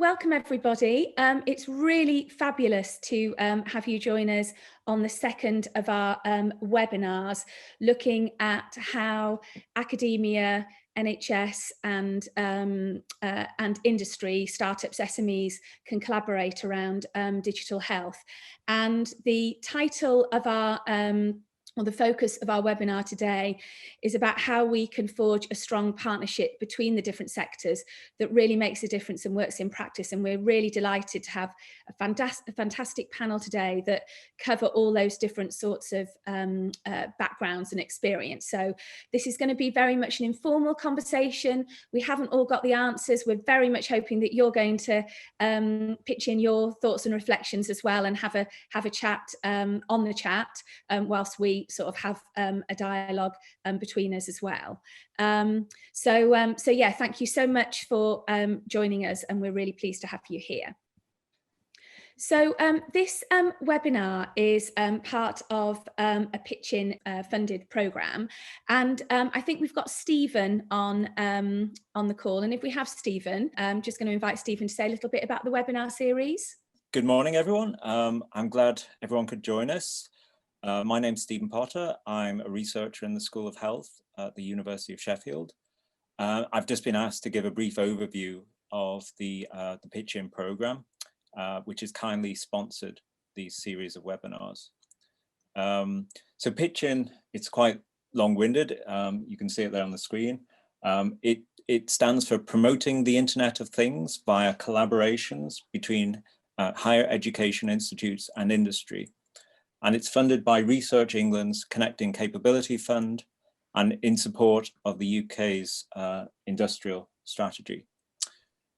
welcome everybody. It's really fabulous to have you join us on the second of our webinars, looking at how academia, NHS and industry, startups, SMEs can collaborate around digital health. And the title of our or the focus of our webinar today is about how we can forge a strong partnership between the different sectors that really makes a difference and works in practice. And we're really delighted to have a fantastic panel today that cover all those different sorts of backgrounds and experience. So this is going to be very much an informal conversation. We haven't all got the answers. We're very much hoping that you're going to pitch in your thoughts and reflections as well, and have a chat on the chat whilst we sort of have a dialogue between us as well. So yeah, thank you so much for joining us, and we're really pleased to have you here. So this webinar is part of a Pitch-In funded programme, and I think we've got Stephen on the call, and if we have Stephen, I'm just going to invite Stephen to say a little bit about the webinar series. Good morning, everyone. I'm glad everyone could join us. My name's Stephen Potter. I'm a researcher in the School of Health at the University of Sheffield. I've just been asked to give a brief overview of the Pitch-In programme, which has kindly sponsored these series of webinars. So Pitch-In, it's quite long-winded. You can see it there on the screen. It stands for Promoting the Internet of Things via collaborations between higher education institutes and industry. And it's funded by Research England's Connecting Capability Fund and in support of the UK's industrial strategy.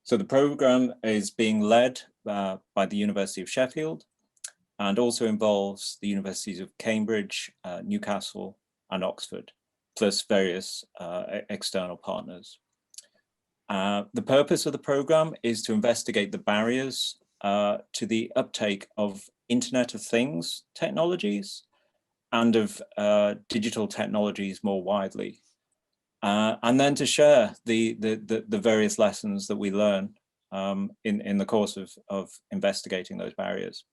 So the programme is being led by the University of Sheffield and also involves the universities of Cambridge, Newcastle and Oxford, plus various external partners. The purpose of the programme is to investigate the barriers to the uptake of Internet of Things technologies and of digital technologies more widely, and then to share the various lessons that we learn in the course of investigating those barriers.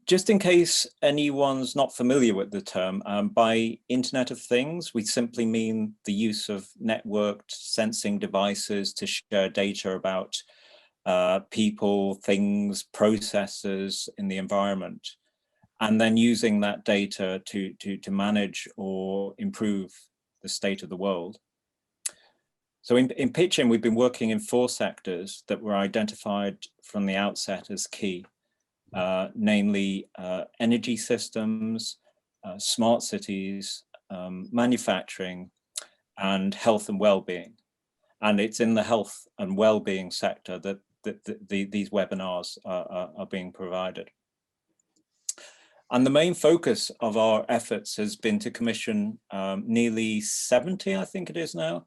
Just in case anyone's not familiar with the term, by Internet of Things, we simply mean the use of networked sensing devices to share data about people, things, processes in the environment, and then using that data to manage or improve the state of the world. So in Pitch-In, we've been working in 4 sectors that were identified from the outset as key, namely energy systems, smart cities, manufacturing, and health and well-being. And it's in the health and well-being sector that these webinars are being provided. And the main focus of our efforts has been to commission nearly 70, I think it is now,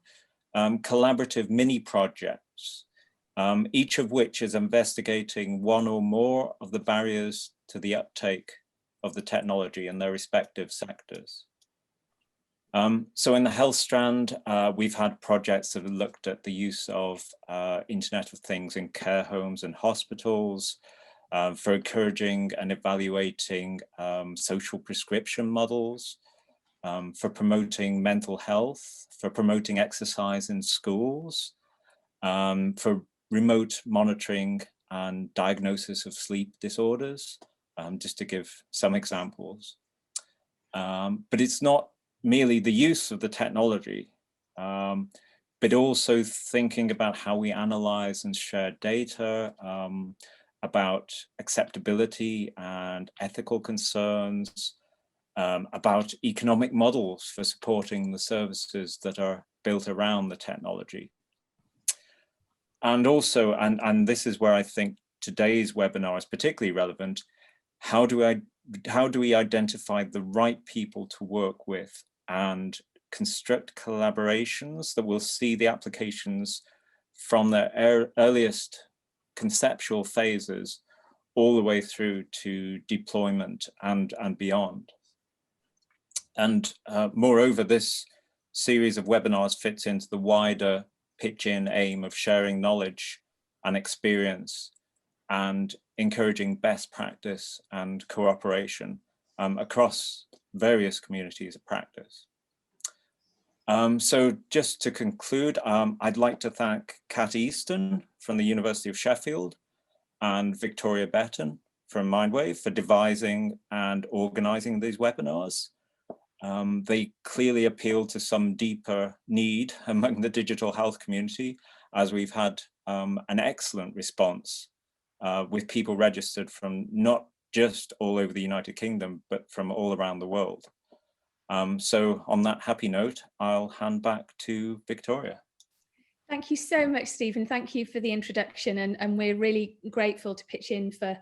collaborative mini projects, each of which is investigating one or more of the barriers to the uptake of the technology in their respective sectors. So in the health strand, we've had projects that have looked at the use of Internet of Things in care homes and hospitals, for encouraging and evaluating social prescription models, for promoting mental health, for promoting exercise in schools, for remote monitoring and diagnosis of sleep disorders, just to give some examples. But it's not merely the use of the technology, but also thinking about how we analyze and share data, about acceptability and ethical concerns, about economic models for supporting the services that are built around the technology. And also, and this is where I think today's webinar is particularly relevant, how do we identify the right people to work with and construct collaborations that will see the applications from their earliest conceptual phases all the way through to deployment and beyond. And moreover, this series of webinars fits into the wider Pitch-In aim of sharing knowledge and experience, and encouraging best practice and cooperation across various communities of practice. So just to conclude, I'd like to thank Kat Easton from the University of Sheffield and Victoria Betton from Mindwave for devising and organising these webinars. They clearly appeal to some deeper need among the digital health community, as we've had an excellent response with people registered from not just all over the United Kingdom, but from all around the world. So on that happy note, I'll hand back to Victoria. Thank you so much, Stephen. Thank you for the introduction, and we're really grateful to pitch in for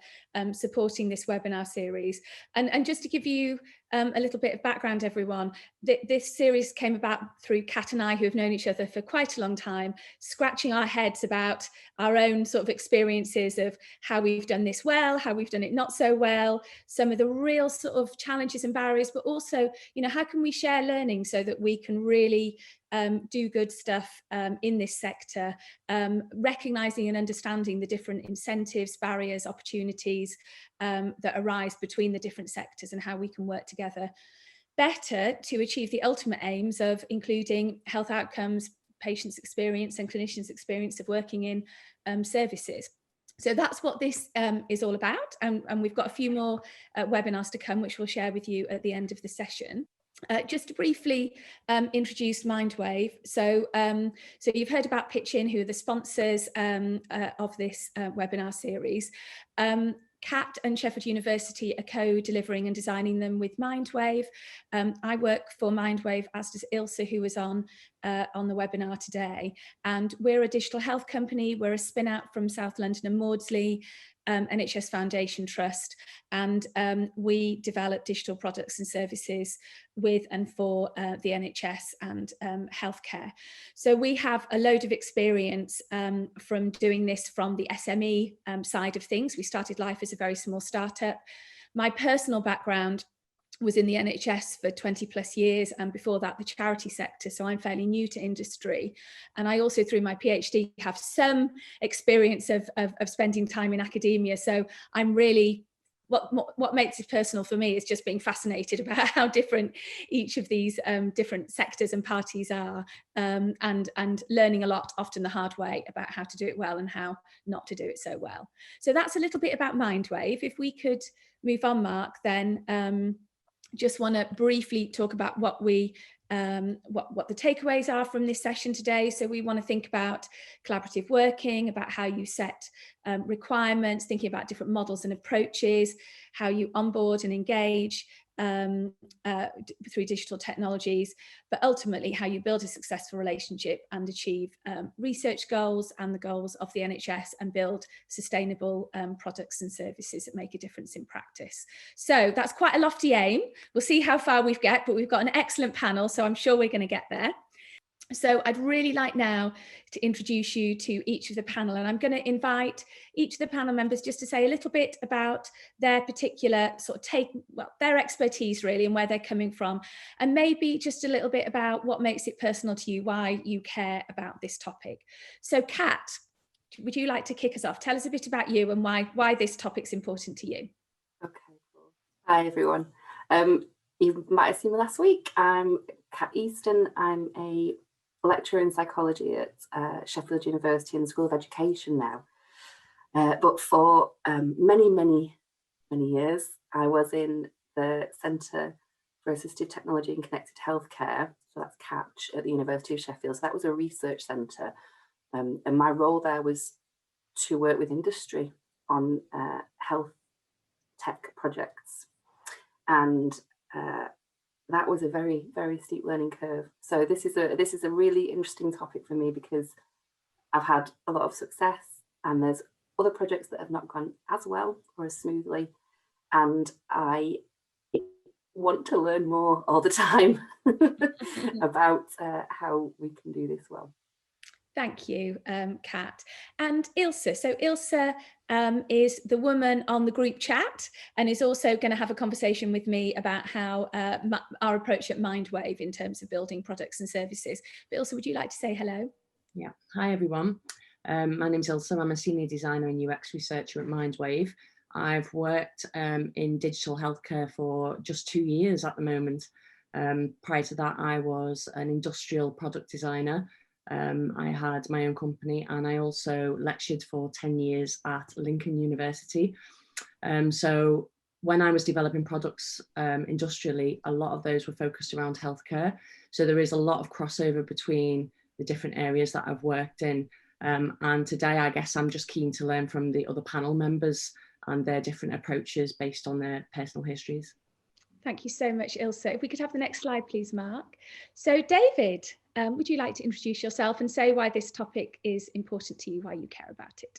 supporting this webinar series. And just to give you a little bit of background, everyone, this series came about through Kat and I, who have known each other for quite a long time, scratching our heads about our own sort of experiences of how we've done this well, how we've done it not so well, some of the real sort of challenges and barriers, but also, you know, how can we share learning so that we can really do good stuff in this sector, recognising and understanding the different incentives, barriers, opportunities that arise between the different sectors, and how we can work together better to achieve the ultimate aims of including health outcomes, patients' experience and clinicians' experience of working in services. So that's what this is all about, and we've got a few more webinars to come, which we'll share with you at the end of the session. Just to briefly introduce Mindwave. So you've heard about Pitch In, who are the sponsors of this webinar series. Kat and Sheffield University are co-delivering and designing them with Mindwave. I work for Mindwave, as does Ilse, who was on the webinar today. And we're a digital health company. We're a spin out from South London and Maudsley, NHS Foundation Trust, and we develop digital products and services with and for the NHS and healthcare. So we have a load of experience from doing this from the SME side of things. We started life as a very small startup. My personal background was in the NHS for 20 plus years, and before that the charity sector, so I'm fairly new to industry. And I also, through my PhD, have some experience of spending time in academia, so I'm really, what makes it personal for me is just being fascinated about how different each of these different sectors and parties are, and learning a lot, often the hard way, about how to do it well and how not to do it so well. So that's a little bit about Mindwave. If we could move on, Mark, then just want to briefly talk about what we what the takeaways are from this session today. So we want to think about collaborative working, about how you set requirements, thinking about different models and approaches, how you onboard and engage through digital technologies, but ultimately how you build a successful relationship and achieve research goals and the goals of the NHS, and build sustainable products and services that make a difference in practice. So that's quite a lofty aim. We'll see how far we get, but we've got an excellent panel, so I'm sure we're going to get there. So I'd really like now to introduce you to each of the panel, and I'm going to invite each of the panel members just to say a little bit about their particular sort of their expertise really, and where they're coming from, and maybe just a little bit about what makes it personal to you, why you care about this topic. So Kat, would you like to kick us off? Tell us a bit about you and why this topic's important to you. Okay, cool. Hi everyone. You might have seen me last week. I'm Kat Easton. I'm a lecturer in psychology at Sheffield University in the School of Education now. But for many years, I was in the Centre for Assistive Technology and Connected Healthcare, so that's CATCH, at the University of Sheffield. So that was a research centre, and my role there was to work with industry on health tech projects. And that was a very steep learning curve. So this is a really interesting topic for me, because I've had a lot of success, and there's other projects that have not gone as well or as smoothly, and I want to learn more all the time about how we can do this well. Thank you, Kat. And Ilse. So Ilse is the woman on the group chat, and is also going to have a conversation with me about how our approach at Mindwave in terms of building products and services. But Ilse, would you like to say hello? Yeah, hi everyone. My name's Ilse. I'm a senior designer and UX researcher at Mindwave. I've worked in digital healthcare for just 2 years at the moment. Prior to that, I was an industrial product designer. I had my own company, and I also lectured for 10 years at Lincoln University. So when I was developing products industrially, a lot of those were focused around healthcare. So there is a lot of crossover between the different areas that I've worked in. And today, I guess I'm just keen to learn from the other panel members and their different approaches based on their personal histories. Thank you so much, Ilse. If we could have the next slide, please, Mark. So David, would you like to introduce yourself and say why this topic is important to you, why you care about it?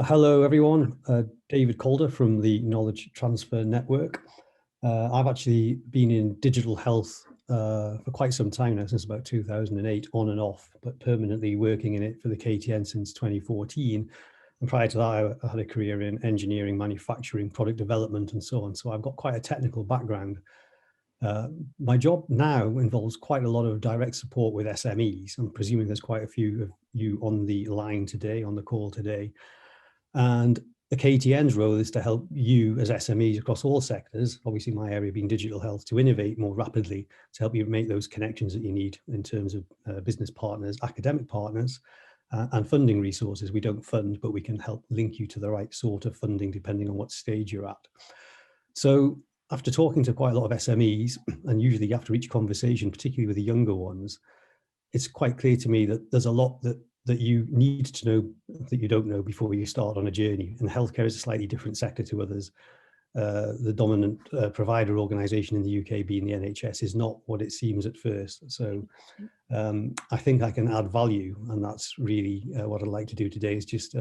Hello, everyone. David Calder from the Knowledge Transfer Network. I've actually been in digital health for quite some time now, since about 2008, on and off, but permanently working in it for the KTN since 2014. And prior to that, I had a career in engineering, manufacturing, product development, and so on. So I've got quite a technical background. My job now involves quite a lot of direct support with SMEs. I'm presuming there's quite a few of you on the line today, on the call today. And the KTN's role is to help you as SMEs across all sectors, obviously my area being digital health, to innovate more rapidly, to help you make those connections that you need in terms of business partners, academic partners, and funding resources. We don't fund, but we can help link you to the right sort of funding depending on what stage you're at. So after talking to quite a lot of SMEs, and usually after each conversation, particularly with the younger ones, it's quite clear to me that there's a lot that you need to know that you don't know before you start on a journey. And healthcare is a slightly different sector to others. The dominant provider organisation in the UK being the NHS is not what it seems at first. So I think I can add value, and that's really what I'd like to do today, is just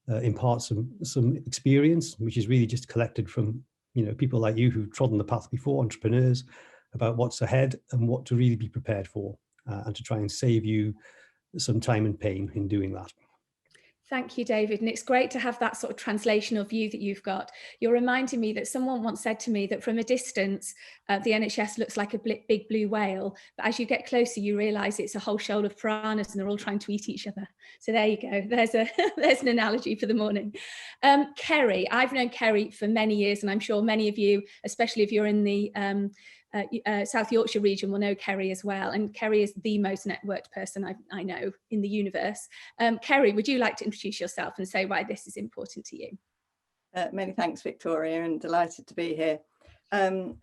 impart some experience, which is really just collected from people like you who've trodden the path before, entrepreneurs, about what's ahead and what to really be prepared for, and to try and save you some time and pain in doing that. Thank you, David. And it's great to have that sort of translational view that you've got. You're reminding me that someone once said to me that from a distance, the NHS looks like a big blue whale. But as you get closer, you realise it's a whole shoal of piranhas and they're all trying to eat each other. So there you go. There's an analogy for the morning. Kerry, I've known Kerry for many years, and I'm sure many of you, especially if you're in the South Yorkshire region, will know Kerry as well. And Kerry is the most networked person I know in the universe. Kerry, would you like to introduce yourself and say why this is important to you? Many thanks, Victoria, and delighted to be here.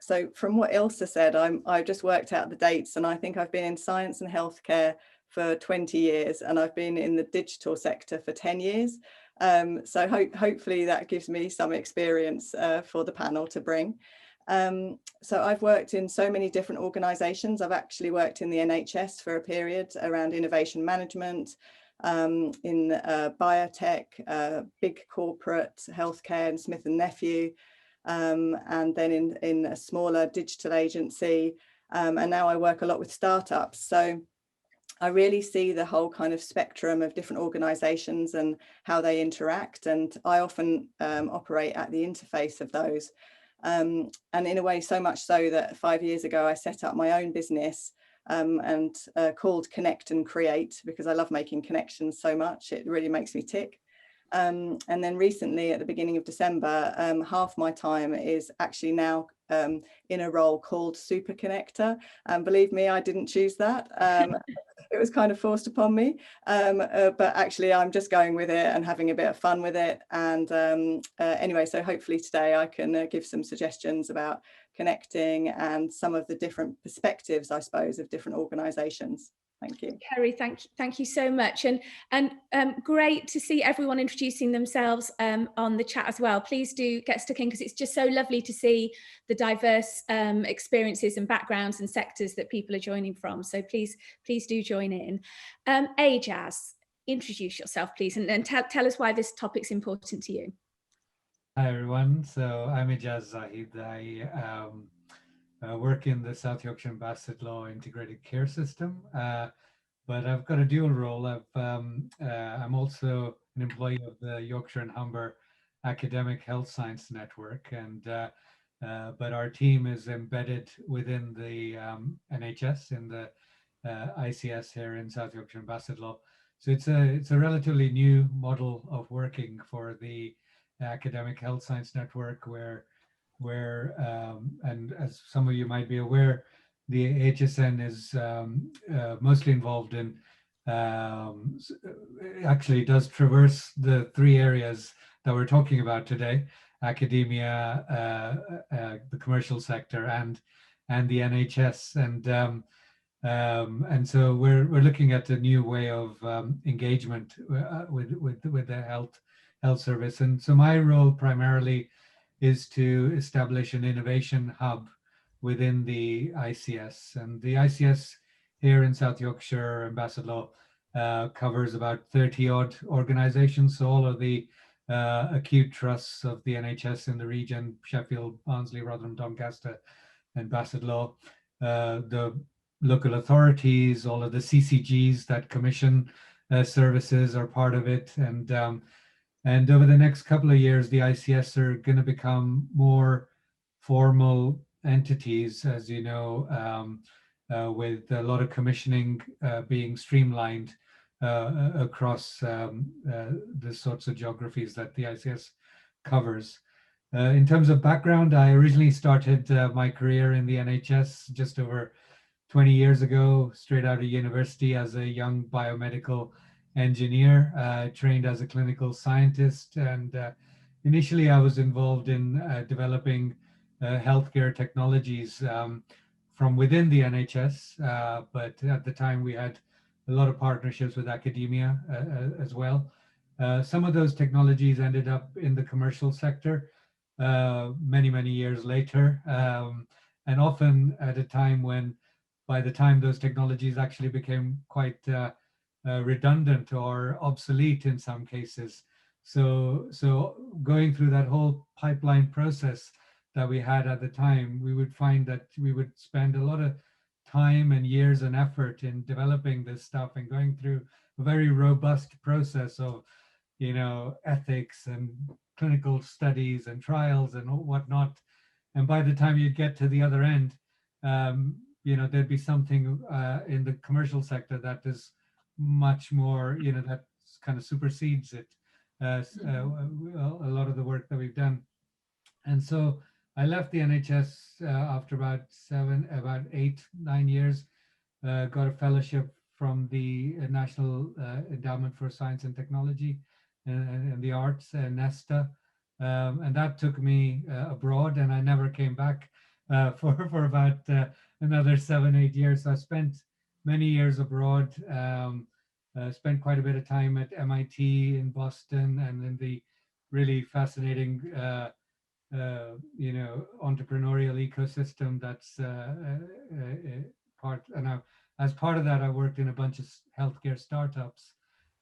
So from what Ilse said, I've just worked out the dates, and I think I've been in science and healthcare for 20 years, and I've been in the digital sector for 10 years. So hopefully that gives me some experience for the panel to bring. So I've worked in so many different organisations. I've actually worked in the NHS for a period around innovation management, in biotech, big corporate healthcare and Smith and Nephew, and then in a smaller digital agency. And now I work a lot with startups. So I really see the whole kind of spectrum of different organisations and how they interact. And I often operate at the interface of those. And in a way, so much so that 5 years ago, I set up my own business and called Connect and Create, because I love making connections so much. It really makes me tick. And then recently, at the beginning of December, half my time is actually now in a role called Super Connector. And believe me, I didn't choose that. It was kind of forced upon me, but actually I'm just going with it and having a bit of fun with it. And anyway, so hopefully today I can give some suggestions about connecting and some of the different perspectives, I suppose, of different organisations. Thank you. Kerry, thank you so much. And great to see everyone introducing themselves on the chat as well. Please do get stuck in, because it's just so lovely to see the diverse experiences and backgrounds and sectors that people are joining from. So please do join in. Ajaz, introduce yourself, please, and tell us why this topic's important to you. Hi, everyone. So I'm Ajaz Zahid. I work in the South Yorkshire and Bassetlaw Integrated Care System, but I've got a dual role. I'm also an employee of the Yorkshire and Humber Academic Health Science Network, and but our team is embedded within the NHS in the ICS here in South Yorkshire and Bassetlaw. So it's a relatively new model of working for the Academic Health Science Network, where and as some of you might be aware, the HSN is mostly involved in actually does traverse the three areas that we're talking about today: academia, the commercial sector, and the NHS. And so we're looking at a new way of engagement with the health service. And so my role primarily is to establish an innovation hub within the ICS. And the ICS here in South Yorkshire and Bassetlaw covers about 30 odd organizations. So all of the acute trusts of the NHS in the region: Sheffield, Barnsley, Rotherham, Doncaster, and Bassetlaw, the local authorities, all of the CCGs that commission services are part of it. And over the next couple of years, the ICS are going to become more formal entities, as you know, with a lot of commissioning being streamlined across the sorts of geographies that the ICS covers. In terms of background, I originally started my career in the NHS just over 20 years ago, straight out of university as a young biomedical engineer, trained as a clinical scientist. And initially I was involved in developing healthcare technologies from within the NHS, but at the time we had a lot of partnerships with academia as well. Some of those technologies ended up in the commercial sector many years later, and often at a time when, by the time those technologies actually became quite redundant or obsolete in some cases. So going through that whole pipeline process that we had at the time, we would find that we would spend a lot of time and years and effort in developing this stuff and going through a very robust process of, you know, ethics and clinical studies and trials and whatnot. And by the time you get to the other end, you know, there'd be something in the commercial sector that is much more, you know, that kind of supersedes it, a lot of the work that we've done. And so I left the NHS after about 8, 9 years, got a fellowship from the National Endowment for Science and Technology and the Arts, NESTA. And that took me abroad, and I never came back for about another 7, 8 years. So I spent many years abroad, spent quite a bit of time at MIT in Boston and in the really fascinating you know, entrepreneurial ecosystem that's part. And as part of that, I worked in a bunch of healthcare startups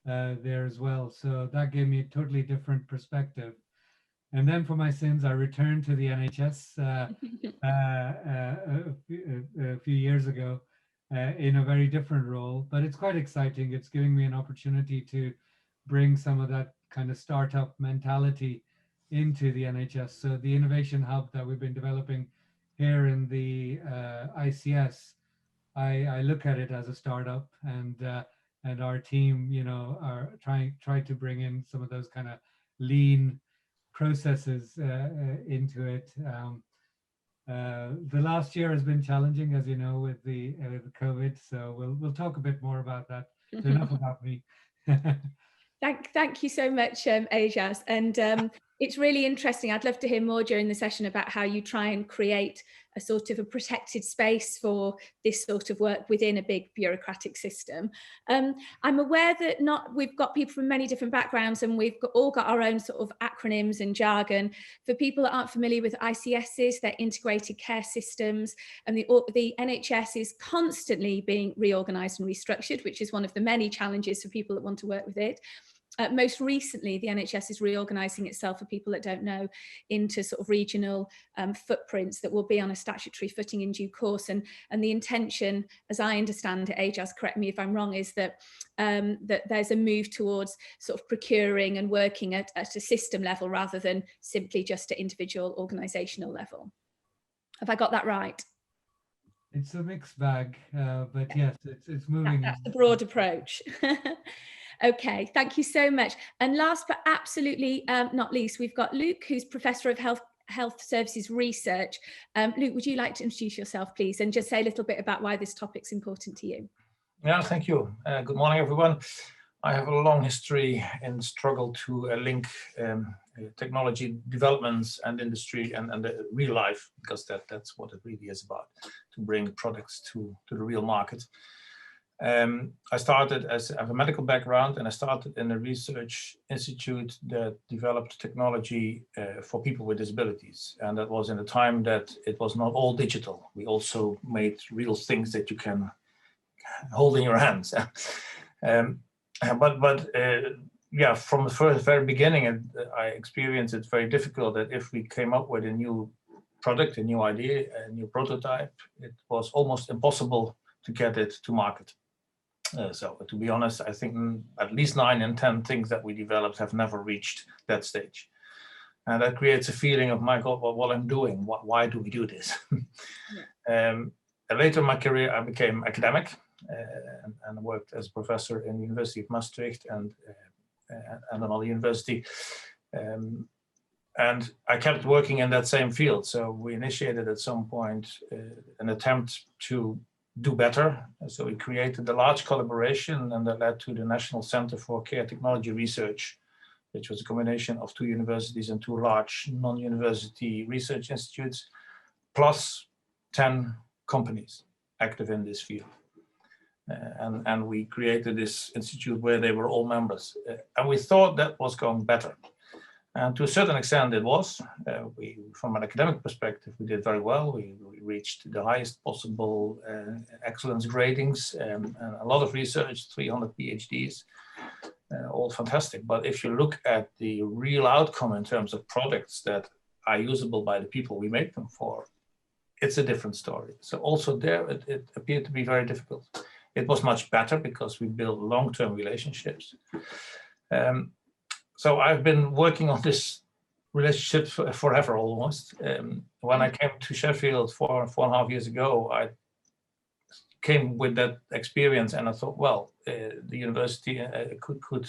there as well. So that gave me a totally different perspective. And then for my sins, I returned to the NHS a few years ago in a very different role, but it's quite exciting. It's giving me an opportunity to bring some of that kind of startup mentality into the NHS. So the innovation hub that we've been developing here in the ICS, I look at it as a startup, and our team, you know, are try to bring in some of those kind of lean processes into it. The last year has been challenging, as you know, with the COVID. So we'll talk a bit more about that. So enough about me. Thank you so much, Ajaz. And it's really interesting. I'd love to hear more during the session about how you try and create a sort of a protected space for this sort of work within a big bureaucratic system. I'm aware that we've got people from many different backgrounds, and we've all got our own sort of acronyms and jargon. For people that aren't familiar with ICSs, they're integrated care systems, and the NHS is constantly being reorganised and restructured, which is one of the many challenges for people that want to work with it. Most recently, the NHS is reorganising itself, for people that don't know, into sort of regional footprints that will be on a statutory footing in due course. And the intention, as I understand it, Ajaz, correct me if I'm wrong, is that that there's a move towards sort of procuring and working at a system level rather than simply just at individual organisational level. Have I got that right? It's a mixed bag, but yes, it's moving. That's the broad approach. Okay, thank you so much. And last but absolutely not least, we've got Luke, who's Professor of Health Services Research. Luke, would you like to introduce yourself, please, and just say a little bit about why this topic's important to you? Yeah, thank you. Good morning, everyone. I have a long history in struggle to link technology developments and industry and the real life, because that's what it really is about, to bring products to the real market. I started I have a medical background, and I started in a research institute that developed technology for people with disabilities. And that was in a time that it was not all digital. We also made real things that you can hold in your hands. Yeah, from the very beginning, I experienced it very difficult that if we came up with a new product, a new idea, a new prototype, it was almost impossible to get it to market. So to be honest, I think at least 9 in 10 things that we developed have never reached that stage. And that creates a feeling of, my God, what I'm doing, why do we do this? Yeah. Later in my career, I became academic and worked as a professor in the University of Maastricht and another university. And I kept working in that same field. So we initiated at some point an attempt to do better. So we created a large collaboration, and that led to the National Center for Care Technology Research, which was a combination of 2 universities and 2 large non-university research institutes, plus 10 companies active in this field. And we created this institute where they were all members. And we thought that was going better. And to a certain extent it was. From an academic perspective, we did very well. We reached the highest possible excellence gradings, and a lot of research, 300 PhDs, all fantastic. But if you look at the real outcome in terms of products that are usable by the people we make them for, it's a different story. So also there, it appeared to be very difficult. It was much better because we built long-term relationships. So I've been working on this relationship forever almost. When I came to Sheffield 4.5 years ago, I came with that experience, and I thought, well, the university could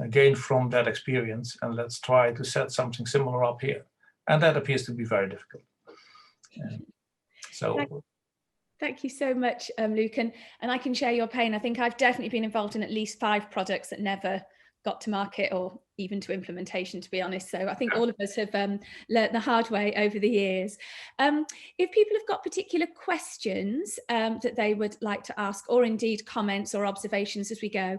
gain from that experience, and let's try to set something similar up here. And that appears to be very difficult. Thank you so much, Luke, and I can share your pain. I think I've definitely been involved in at least 5 products that never got to market or even to implementation, to be honest. So I think all of us have learnt the hard way over the years. If people have got particular questions that they would like to ask, or indeed comments or observations as we go,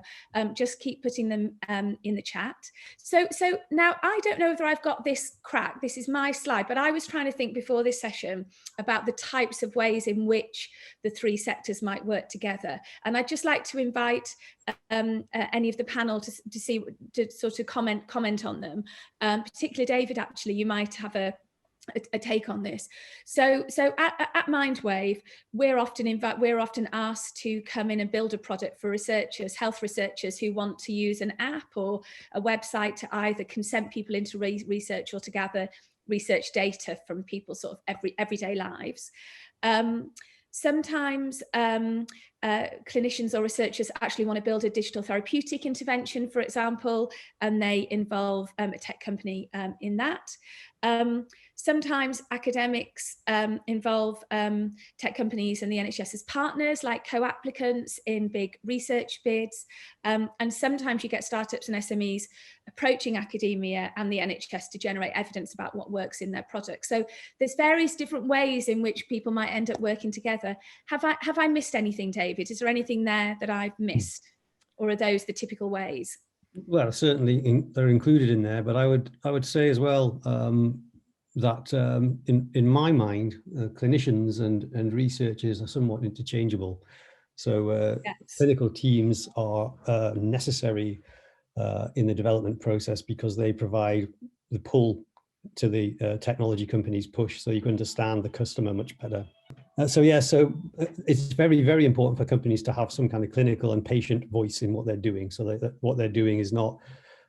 just keep putting them in the chat. So now I don't know whether I've got this cracked. This is my slide, but I was trying to think before this session about the types of ways in which the 3 sectors might work together. And I'd just like to invite any of the panel to sort of comment on them. Particularly David, actually, you might have a take on this. So at Mindwave, we're often asked to come in and build a product for researchers, health researchers who want to use an app or a website to either consent people into research or to gather research data from people's sort of everyday lives. Sometimes clinicians or researchers actually want to build a digital therapeutic intervention, for example, and they involve a tech company in that. Sometimes academics involve tech companies and the NHS as partners, like co-applicants in big research bids. And sometimes you get startups and SMEs approaching academia and the NHS to generate evidence about what works in their product. So there's various different ways in which people might end up working together. Have I missed anything, David? Is there anything there that I've missed? Or are those the typical ways? Well, certainly they're included in there, but I would say as well that in my mind, clinicians and researchers are somewhat interchangeable. So yes. Clinical teams are necessary in the development process because they provide the pull to the technology companies' push, so you can understand the customer much better. So it's very, very important for companies to have some kind of clinical and patient voice in what they're doing, so that what they're doing is not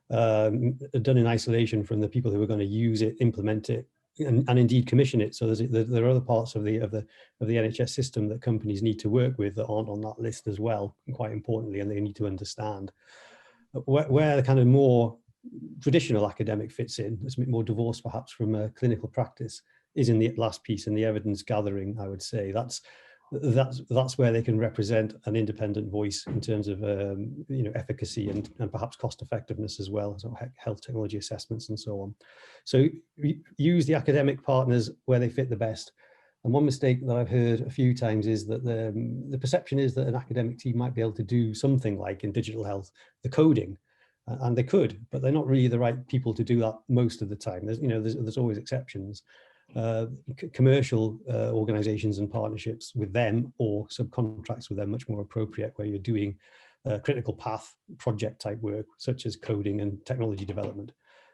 done in isolation from the people who are going to use it, implement it, and indeed commission it. So there are other parts of the NHS system that companies need to work with that aren't on that list as well, quite importantly, and they need to understand. Where the kind of more traditional academic fits in, it's a bit more divorced perhaps from clinical practice, is in the last piece, in the evidence gathering. I would say that's where they can represent an independent voice in terms of efficacy and perhaps cost effectiveness as well, so health technology assessments and so on. So use the academic partners where they fit the best. And one mistake that I've heard a few times is that the perception is that an academic team might be able to do something like in digital health, the coding, and they could, but they're not really the right people to do that most of the time. There's always exceptions. Commercial organizations and partnerships with them or subcontracts with them much more appropriate, where you're doing critical path project type work such as coding and technology development.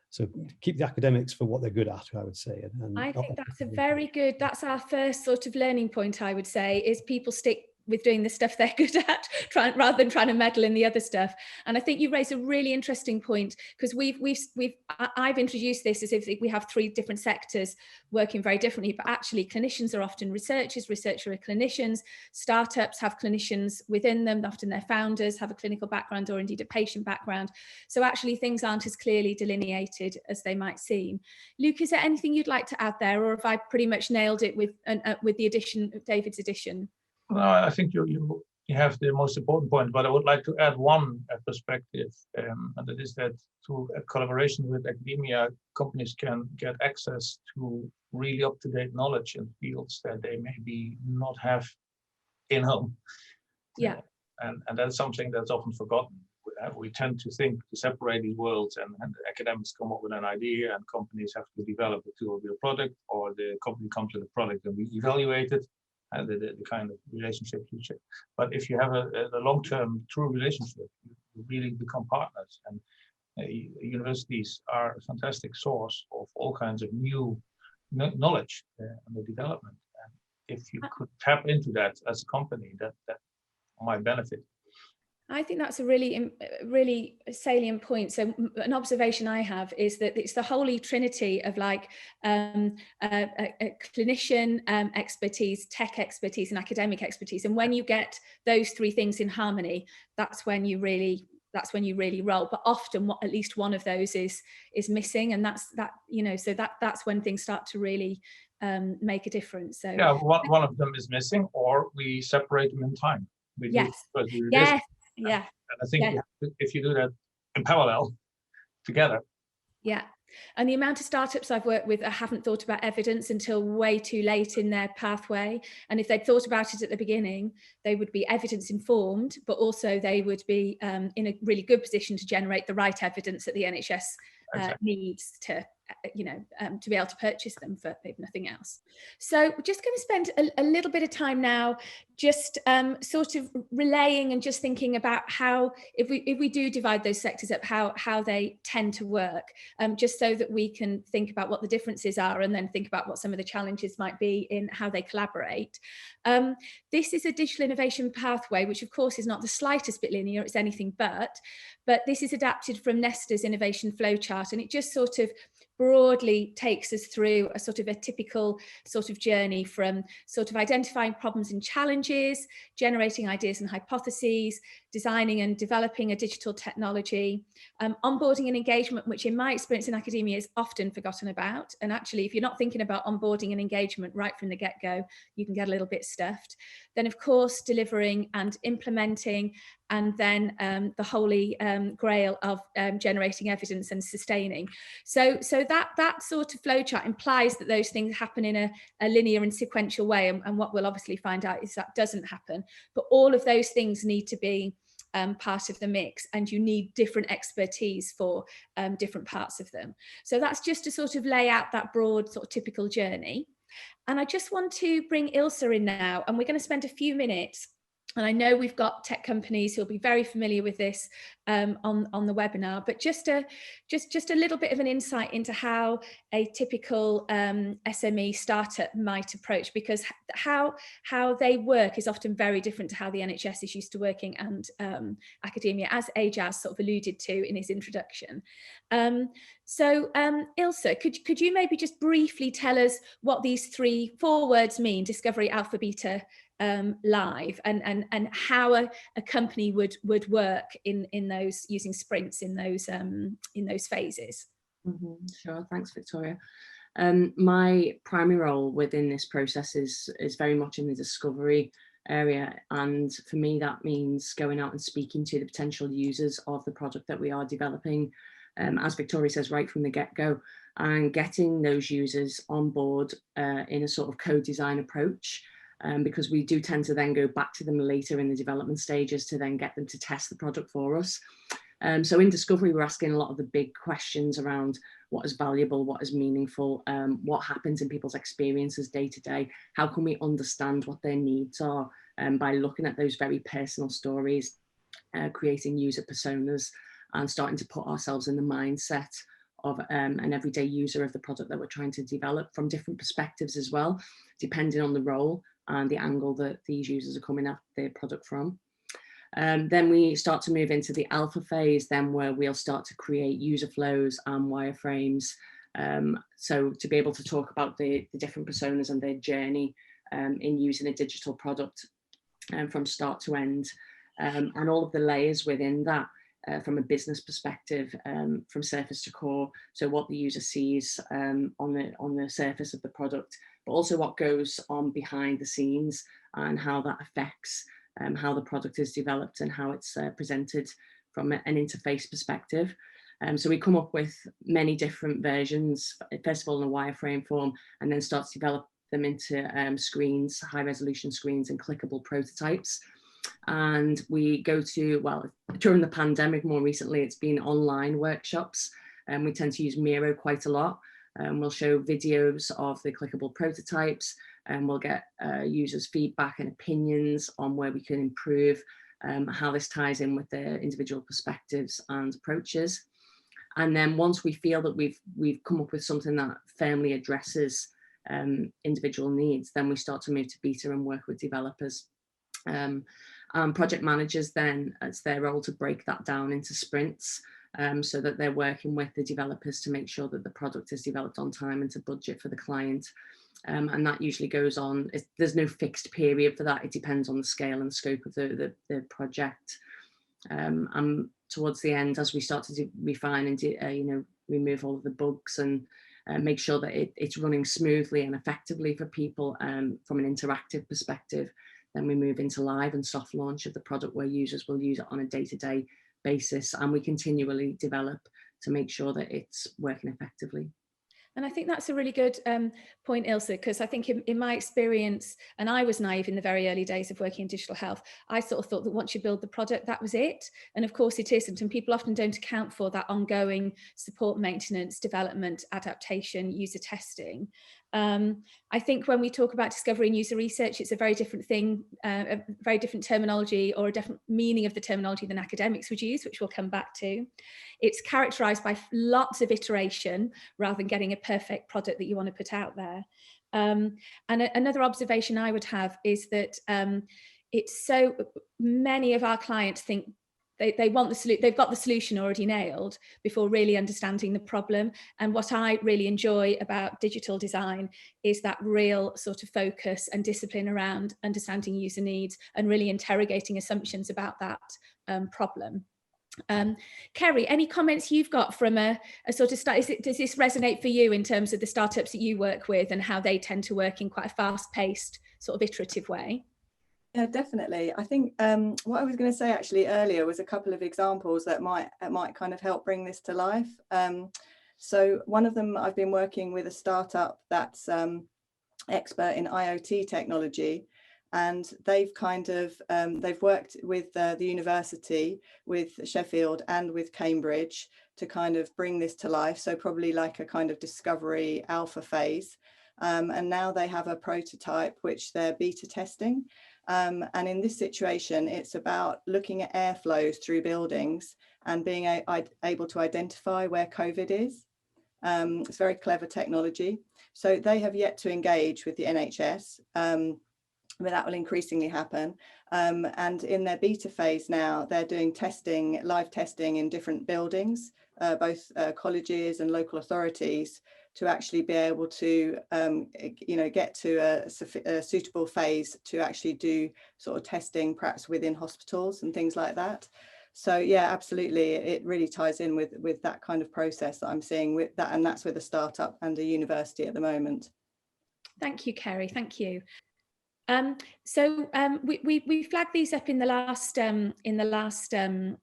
So keep the academics for what they're good at, I would say. And I think that's a very good, that's our first sort of learning point, I would say, is people stick with doing the stuff they're good at, rather than trying to meddle in the other stuff. And I think you raise a really interesting point, because I've introduced this as if we have three different sectors working very differently, but actually clinicians are often researchers, researchers are clinicians, startups have clinicians within them, often their founders have a clinical background or indeed a patient background. So actually things aren't as clearly delineated as they might seem. Luke, is there anything you'd like to add there, or have I pretty much nailed it with the addition, David's addition? No, I think you have the most important point, but I would like to add one perspective, and that is that through a collaboration with academia, companies can get access to really up-to-date knowledge in fields that they maybe not have in-home. Yeah. And that's something that's often forgotten. We tend to think to separate these worlds, and academics come up with an idea and companies have to develop it to a real product, or the company comes with a product and we evaluate it. And the kind of relationship you check. But if you have a long-term true relationship, you really become partners. And universities are a fantastic source of all kinds of new knowledge and the development. And if you could tap into that as a company, that might benefit. I think that's a really salient point. So an observation I have is that it's the holy trinity of like a clinician expertise, tech expertise, and academic expertise. And when you get those three things in harmony, that's when you really roll. But often at least one of those is missing, and that's when things start to really make a difference. So yeah, one of them is missing, or we separate them in time. Yes. Yeah. And I think if you do that in parallel together. Yeah. And the amount of startups I've worked with haven't thought about evidence until way too late in their pathway. And if they'd thought about it at the beginning, they would be evidence informed, but also they would be in a really good position to generate the right evidence that the NHS needs to be able to purchase them for if nothing else. So we're just going to spend a little bit of time now just sort of relaying and just thinking about how, if we do divide those sectors up, how they tend to work, just so that we can think about what the differences are and then think about what some of the challenges might be in how they collaborate. This is a digital innovation pathway, which of course is not the slightest bit linear, it's anything but this is adapted from Nesta's innovation flowchart, and it just sort of broadly takes us through a sort of a typical sort of journey from sort of identifying problems and challenges, generating ideas and hypotheses, designing and developing a digital technology, onboarding and engagement, which in my experience in academia is often forgotten about. And actually, if you're not thinking about onboarding and engagement right from the get-go, you can get a little bit stuffed. Then, of course, delivering and implementing, and then the holy grail of generating evidence and sustaining. So that sort of flowchart implies that those things happen in a linear and sequential way. And what we'll obviously find out is that doesn't happen. But all of those things need to be part of the mix, and you need different expertise for different parts of them. So that's just to sort of lay out that broad sort of typical journey. And I just want to bring Ilse in now, and we're going to spend a few minutes And I know we've got tech companies who'll be very familiar with this on the webinar, but just a little bit of an insight into how a typical SME startup might approach, because how they work is often very different to how the NHS is used to working, and academia, as Ajaz sort of alluded to in his introduction. So Ilse, could you maybe just briefly tell us what these four words mean: discovery, alpha, beta, live, and how a company would work in those, using sprints in those phases? Sure, thanks, Victoria. My primary role within this process is very much in the discovery area, and for me that means going out and speaking to the potential users of the product that we are developing, as Victoria says, right from the get-go, and getting those users on board in a sort of co-design approach. Because we do tend to then go back to them later in the development stages to then get them to test the product for us. So in discovery, we're asking a lot of the big questions around what is valuable, what is meaningful, what happens in people's experiences day to day, how can we understand what their needs are by looking at those very personal stories, creating user personas, and starting to put ourselves in the mindset of an everyday user of the product that we're trying to develop from different perspectives as well, depending on the role and the angle that these users are coming at their product from. Then we start to move into the alpha phase, then where we'll start to create user flows and wireframes. So to be able to talk about the different personas and their journey in using a digital product from start to end, and all of the layers within that. From a business perspective, from surface to core, so what the user sees on the surface of the product, but also what goes on behind the scenes and how that affects how the product is developed and how it's presented from an interface perspective. So we come up with many different versions, first of all in a wireframe form, and then start to develop them into screens, high resolution screens and clickable prototypes. And we go to, well, during the pandemic, more recently, it's been online workshops, and we tend to use Miro quite a lot. We'll show videos of the clickable prototypes, and we'll get users' feedback and opinions on where we can improve, how this ties in with their individual perspectives and approaches. And then once we feel that we've come up with something that firmly addresses individual needs, then we start to move to beta and work with developers. Project managers then, it's their role to break that down into sprints, so that they're working with the developers to make sure that the product is developed on time and to budget for the client. And that usually goes on, there's no fixed period for that, it depends on the scale and scope of the project. And towards the end, as we start to refine and remove all of the bugs and make sure that it's running smoothly and effectively for people from an interactive perspective, then we move into live and soft launch of the product, where users will use it on a day-to-day basis, and we continually develop to make sure that it's working effectively. And I think that's a really good point, Ilse, because I think in my experience, and I was naive in the very early days of working in digital health, I sort of thought that once you build the product, that was it. And of course it isn't. And people often don't account for that ongoing support, maintenance, development, adaptation, user testing. I think when we talk about discovery and user research, it's a very different thing, a very different terminology, or a different meaning of the terminology than academics would use, which we'll come back to. It's characterized by lots of iteration rather than getting a perfect product that you want to put out there. And another observation I would have is that it's so many of our clients think they want the solution, they've got the solution already nailed before really understanding the problem. And what I really enjoy about digital design is that real sort of focus and discipline around understanding user needs and really interrogating assumptions about that problem. Kerry, any comments you've got from a sort of start? Does this resonate for you in terms of the startups that you work with and how they tend to work in quite a fast-paced sort of iterative way? Yeah, definitely. I think what I was going to say actually earlier was a couple of examples that might kind of help bring this to life. So one of them, I've been working with a startup that's expert in IoT technology, and they've kind of they've worked with the university, with Sheffield and with Cambridge to kind of bring this to life. So probably like a kind of discovery alpha phase. And now they have a prototype which they're beta testing. And in this situation, it's about looking at airflows through buildings and being able to identify where COVID is. It's very clever technology. So they have yet to engage with the NHS, but that will increasingly happen. And in their beta phase now, they're doing testing, live testing in different buildings, both colleges and local authorities, to actually be able to, get to a suitable phase to actually do sort of testing, perhaps within hospitals and things like that. So yeah, absolutely, it really ties in with that kind of process that I'm seeing with that, and that's with a startup and a university at the moment. Thank you, Kerry. Thank you. We flagged these up in the last webinar,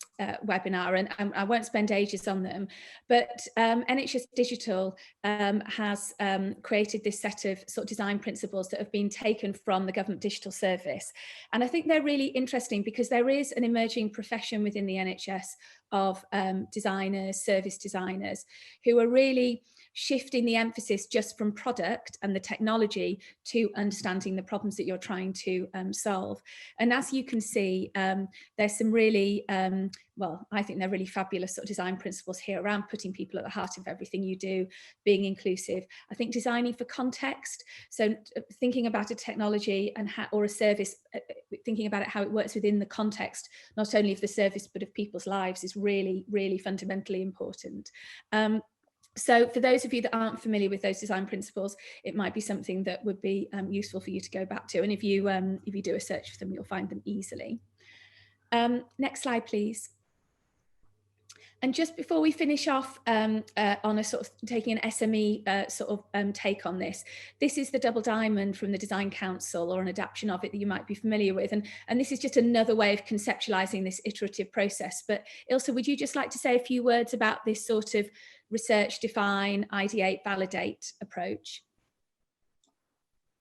and I won't spend ages on them, but NHS Digital has created this set of sort of design principles that have been taken from the Government Digital Service, and I think they're really interesting because there is an emerging profession within the NHS of designers, service designers, who are really shifting the emphasis just from product and the technology to understanding the problems that you're trying to solve. And as you can see, there's some really, well, I think they're really fabulous sort of design principles here around putting people at the heart of everything you do, being inclusive. I think designing for context, so thinking about a technology and how, or a service, thinking about it, how it works within the context, not only of the service, but of people's lives, is really, really fundamentally important. So for those of you that aren't familiar with those design principles, it might be something that would be useful for you to go back to. And if you do a search for them, you'll find them easily. Next slide, please. And just before we finish off on a sort of taking an SME take on this, this is the double diamond from the Design Council, or an adaptation of it that you might be familiar with. And this is just another way of conceptualizing this iterative process. But Ilse, would you just like to say a few words about this sort of research, define, ideate, validate approach?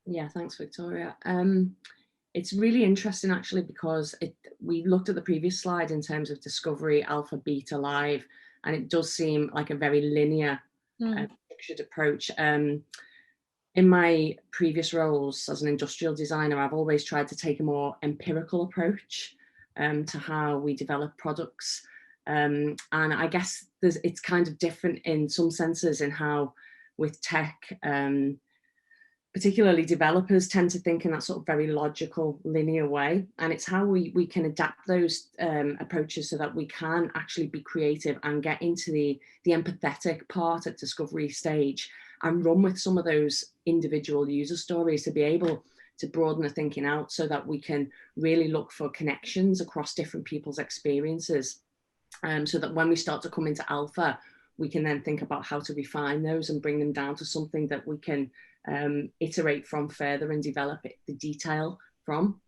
Yeah, thanks, Victoria. It's really interesting actually, because we looked at the previous slide in terms of discovery, alpha, beta, live, and it does seem like a very linear structured approach. In my previous roles as an industrial designer, I've always tried to take a more empirical approach to how we develop products. And I guess it's kind of different in some senses in how with tech, particularly developers tend to think in that sort of very logical, linear way. And it's how we can adapt those approaches so that we can actually be creative and get into the empathetic part at discovery stage and run with some of those individual user stories to be able to broaden the thinking out so that we can really look for connections across different people's experiences. So that when we start to come into alpha, we can then think about how to refine those and bring them down to something that we can iterate from further and develop the detail from.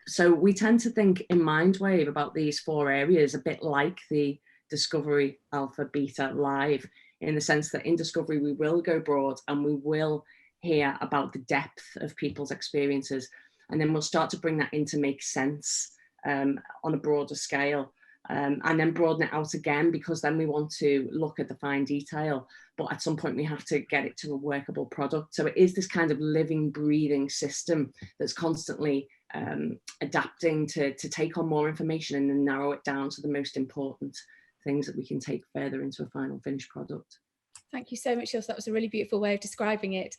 So we tend to think in Mindwave about these 4 areas a bit like the discovery, alpha, beta, live, in the sense that in discovery we will go broad and we will hear about the depth of people's experiences, and then we'll start to bring that in to make sense on a broader scale. And then broaden it out again, because then we want to look at the fine detail, but at some point we have to get it to a workable product. So it is this kind of living, breathing system that's constantly adapting to take on more information and then narrow it down to the most important things that we can take further into a final finished product. Thank you so much, Ilse. That was a really beautiful way of describing it.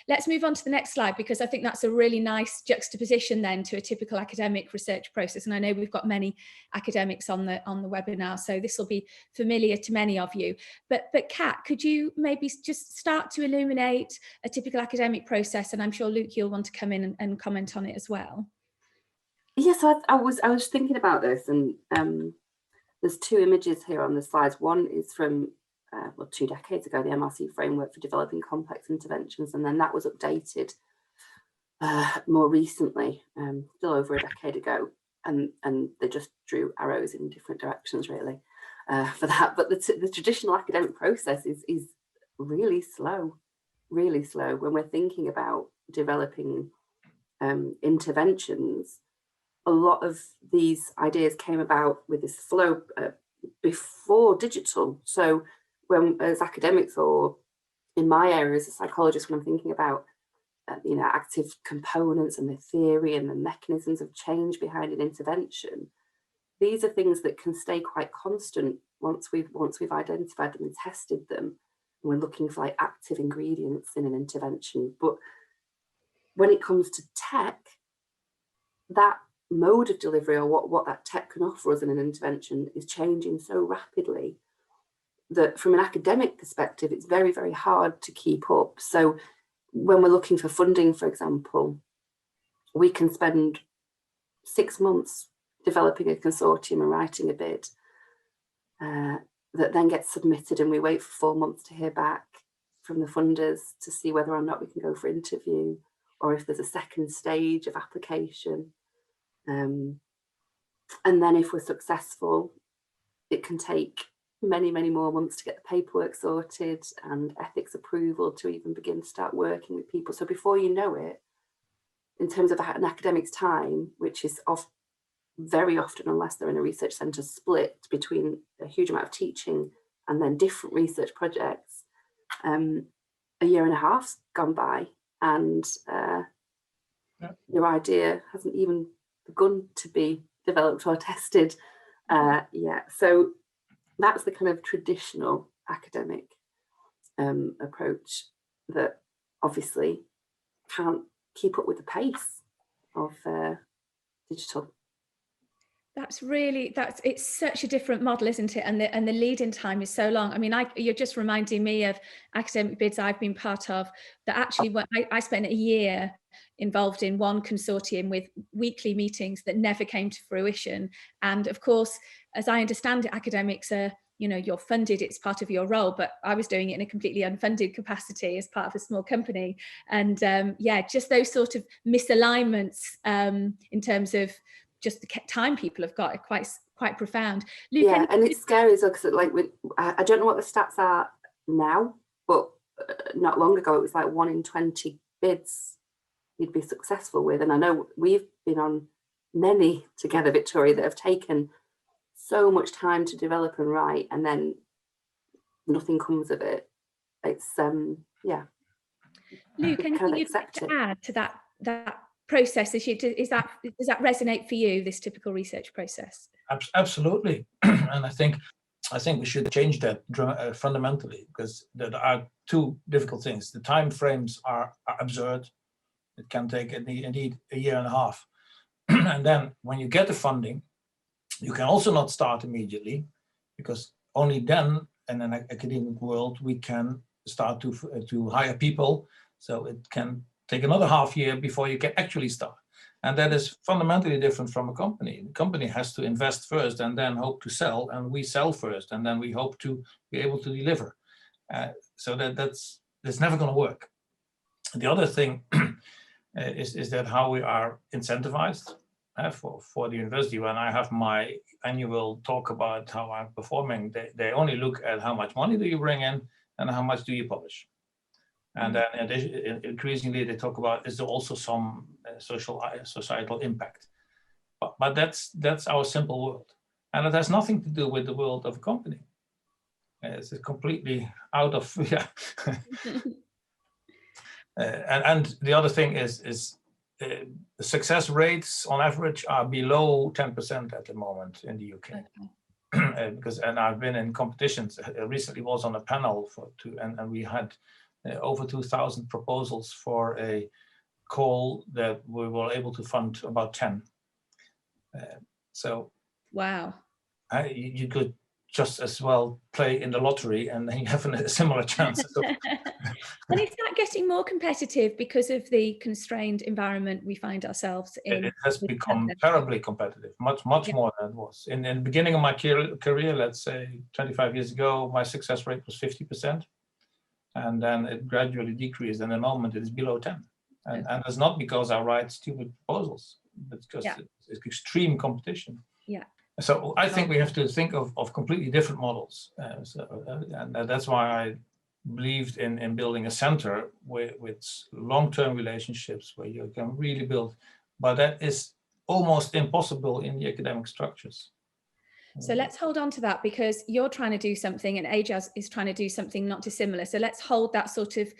Let's move on to the next slide, because I think that's a really nice juxtaposition then to a typical academic research process. And I know we've got many academics on the webinar, so this will be familiar to many of you. But Kat, could you maybe just start to illuminate a typical academic process? And I'm sure, Luke, you'll want to come in and comment on it as well. Yeah, so I was thinking about this, and there's 2 images here on the slides. One is from 2 decades ago, the MRC framework for developing complex interventions, and then that was updated more recently, still over a decade ago, and they just drew arrows in different directions really for that. But the traditional academic process is really slow when we're thinking about developing interventions. A lot of these ideas came about with this flow before digital. So when, as academics, or in my area as a psychologist, when I'm thinking about active components and the theory and the mechanisms of change behind an intervention, these are things that can stay quite constant once we've identified them and tested them. We're looking for like active ingredients in an intervention. But when it comes to tech, that mode of delivery, or what that tech can offer us in an intervention, is changing so rapidly that from an academic perspective, it's very, very hard to keep up. So when we're looking for funding, for example, we can spend 6 months developing a consortium and writing a bid that then gets submitted, and we wait for 4 months to hear back from the funders to see whether or not we can go for interview, or if there's a second stage of application. And then if we're successful, it can take many, many more months to get the paperwork sorted and ethics approval to even begin to start working with people. So before you know it, in terms of an academic's time, which is very often, unless they're in a research centre, split between a huge amount of teaching and then different research projects, a year and a half's gone by, and your idea hasn't even begun to be developed or tested yet. So that's the kind of traditional academic approach that obviously can't keep up with the pace of digital. It's such a different model, isn't it? And the lead-in time is so long. I mean, you're just reminding me of academic bids I've been part of, that actually when I spent a year involved in one consortium with weekly meetings that never came to fruition. And of course, as I understand it, academics are, you're funded, it's part of your role, but I was doing it in a completely unfunded capacity as part of a small company. And just those sort of misalignments in terms of just the time people have got are quite profound. Luke, yeah, and it's scary as well, because I don't know what the stats are now, but not long ago it was like 1 in 20 bids you'd be successful with. And I know we've been on many together, Victoria, that have taken so much time to develop and write, and then nothing comes of it. It's Luke, anything you'd like to add to that process? Does that resonate for you, this typical research process? Absolutely. And I think we should change that fundamentally, because there are two difficult things. The time frames are absurd. It can take indeed a year and a half. And then when you get the funding, you can also not start immediately, because only then in an academic world we can start to hire people. So it can take another half year before you can actually start. And that is fundamentally different from a company. The company has to invest first and then hope to sell, and we sell first and then we hope to be able to deliver. So that's never going to work. The other thing is that how we are incentivized for the university. When I have my annual talk about how I'm performing, they only look at how much money do you bring in and how much do you publish. And then increasingly they talk about, is there also some societal impact? But that's our simple world. And it has nothing to do with the world of a company. It's completely out of, and the other thing is the success rates on average are below 10% at the moment in the UK. Okay. And I've been in competitions. Recently was on a panel and we had over 2,000 proposals for a call that we were able to fund about 10. So wow, you could just as well play in the lottery and then you have a similar chance. And is that getting more competitive because of the constrained environment we find ourselves in? It has become terribly competitive, much more than it was. In the beginning of my career, let's say 25 years ago, my success rate was 50%. And then it gradually decreased, and at the moment it is below 10. And it's not because I write stupid proposals, but because it's extreme competition. Yeah. So I think we have to think of completely different models. And that's why I believed in building a center with long-term relationships where you can really build, but that is almost impossible in the academic structures. So let's hold on to that, because you're trying to do something and Ajaz is trying to do something not dissimilar. So let's hold that sort of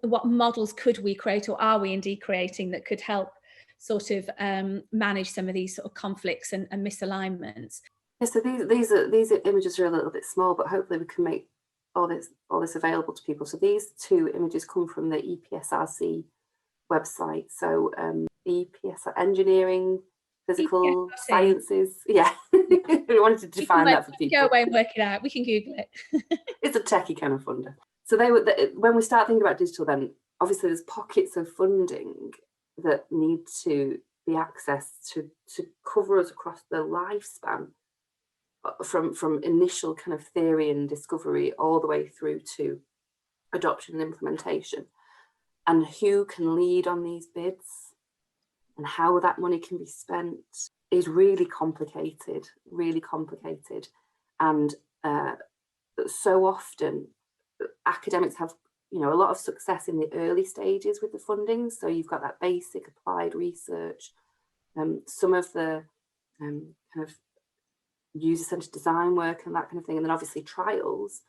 what models could we create, or are we indeed creating, that could help sort of manage some of these sort of conflicts and misalignments. Yeah, so these images are a little bit small, but hopefully we can make all this available to people. So these two images come from the EPSRC website. So the EPSR engineering, physical sciences. Yeah, we wanted to define that for people. Go away and work it out. We can Google it. It's a techie kind of funder. So when we start thinking about digital, then obviously there's pockets of funding that need to be accessed to cover us across the lifespan, from initial kind of theory and discovery all the way through to adoption and implementation. And who can lead on these bids and how that money can be spent is really complicated. And so often academics have, a lot of success in the early stages with the funding. So you've got that basic applied research, some of the kind of user-centered design work and that kind of thing, and then obviously trials.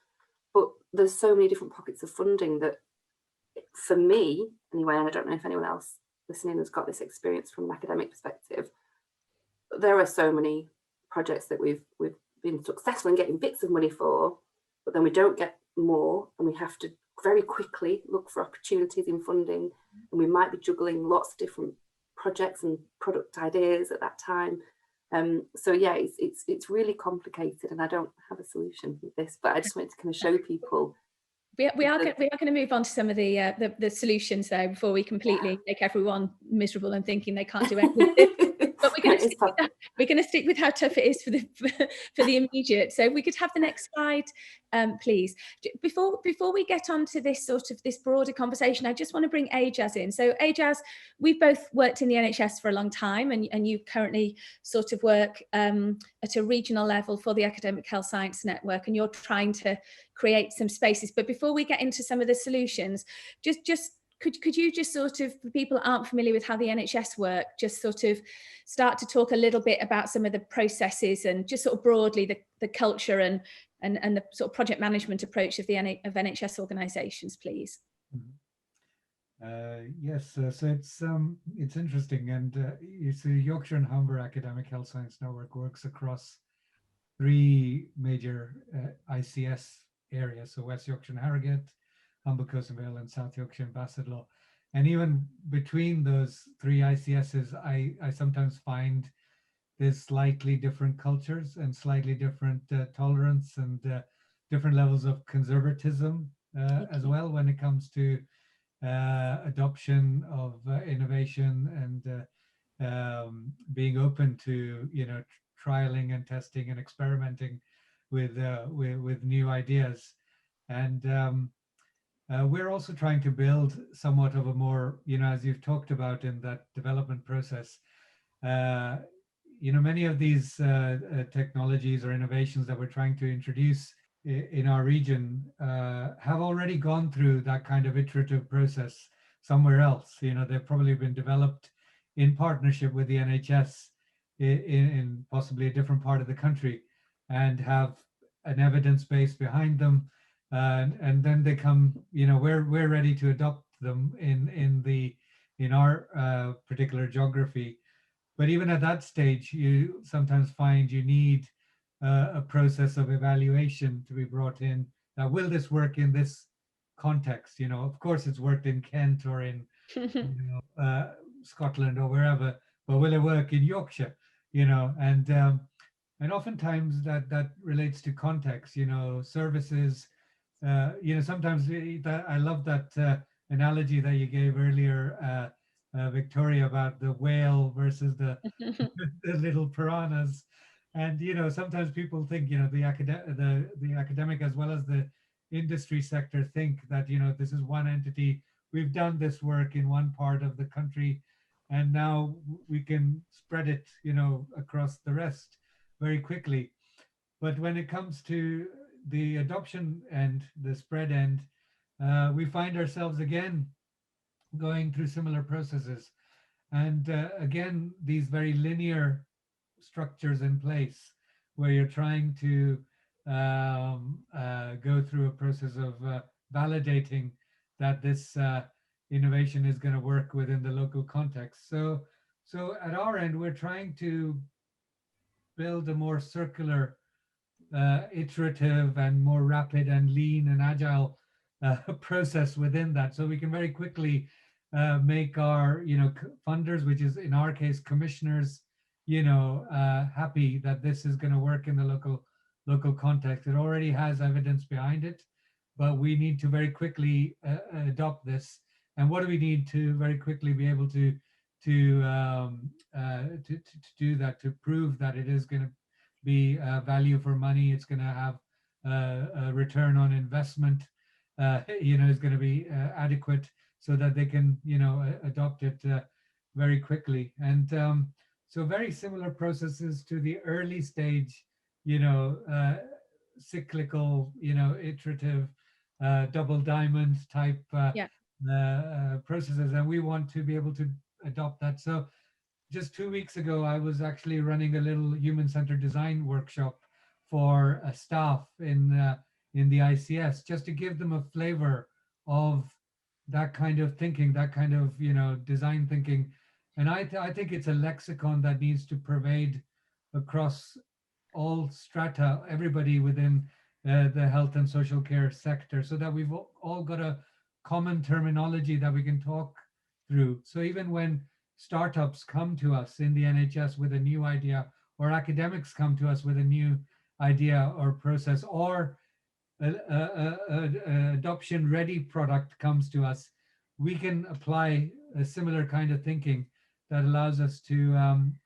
But there's so many different pockets of funding that, for me anyway, and I don't know if anyone else listening has got this experience from an academic perspective, there are so many projects that we've been successful in getting bits of money for, but then we don't get more, and we have to very quickly look for opportunities in funding, and we might be juggling lots of different projects and product ideas at that time. So yeah, it's really complicated, and I don't have a solution with this, but I just wanted to kind of show people. We are going to move on to some of the solutions though, before we completely make everyone miserable and thinking they can't do anything. But we're going to stick with how tough it is for the immediate. So we could have the next slide, please. Before we get on to this broader conversation, I just want to bring Ajaz in. So Ajaz, we've both worked in the NHS for a long time, and you currently sort of work at a regional level for the Academic Health Science Network, and you're trying to create some spaces. But before we get into some of the solutions, could you just sort of, for people that aren't familiar with how the NHS work, just sort of start to talk a little bit about some of the processes and just sort of broadly the culture and the sort of project management approach of NHS organisations, please? Yes, so it's interesting, and you see, Yorkshire and Humber Academic Health Science Network works across 3 major ICS areas, so West Yorkshire and Harrogate, Humber Coast and Vale, and South Yorkshire and Bassetlaw. And even between those 3 ICSs, I sometimes find there's slightly different cultures and slightly different tolerance and different levels of conservatism as well when it comes to adoption of innovation and being open to trialing and testing and experimenting with new ideas. And we're also trying to build somewhat of a more, as you've talked about in that development process, many of these technologies or innovations that we're trying to introduce in our region have already gone through that kind of iterative process somewhere else. They've probably been developed in partnership with the NHS in possibly a different part of the country, and have an evidence base behind them. And then they come, we're ready to adopt them in our particular geography. But even at that stage, you sometimes find you need a process of evaluation to be brought in. Now, will this work in this context? Of course, it's worked in Kent or in Scotland or wherever, but will it work in Yorkshire? And oftentimes that relates to context. Services. Sometimes I love that analogy that you gave earlier, Victoria, about the whale versus the little piranhas. And sometimes people think the academic as well as the industry sector think that this is one entity. We've done this work in one part of the country, and now we can spread it across the rest very quickly. But when it comes to the adoption end, the spread end, we find ourselves again going through similar processes, and again these very linear structures in place where you're trying to go through a process of validating that this innovation is going to work within the local context. So at our end, we're trying to build a more circular, iterative and more rapid and lean and agile process within that. So we can very quickly make our, funders, which is in our case, commissioners, happy that this is going to work in the local context. It already has evidence behind it, but we need to very quickly adopt this. And what do we need to very quickly be able to do that, to prove that it is going to be value for money, it's going to have a return on investment, is going to be adequate, so that they can, adopt it very quickly. And so very similar processes to the early stage, cyclical, iterative, double diamond type processes, and we want to be able to adopt that. So just 2 weeks ago, I was actually running a little human-centered design workshop for staff in the ICS, just to give them a flavor of that kind of thinking, that kind of design thinking. And I think it's a lexicon that needs to pervade across all strata, everybody within the health and social care sector, so that we've all got a common terminology that we can talk through. So even when startups come to us in the NHS with a new idea, or academics come to us with a new idea or process, or a adoption ready product comes to us, we can apply a similar kind of thinking that allows us to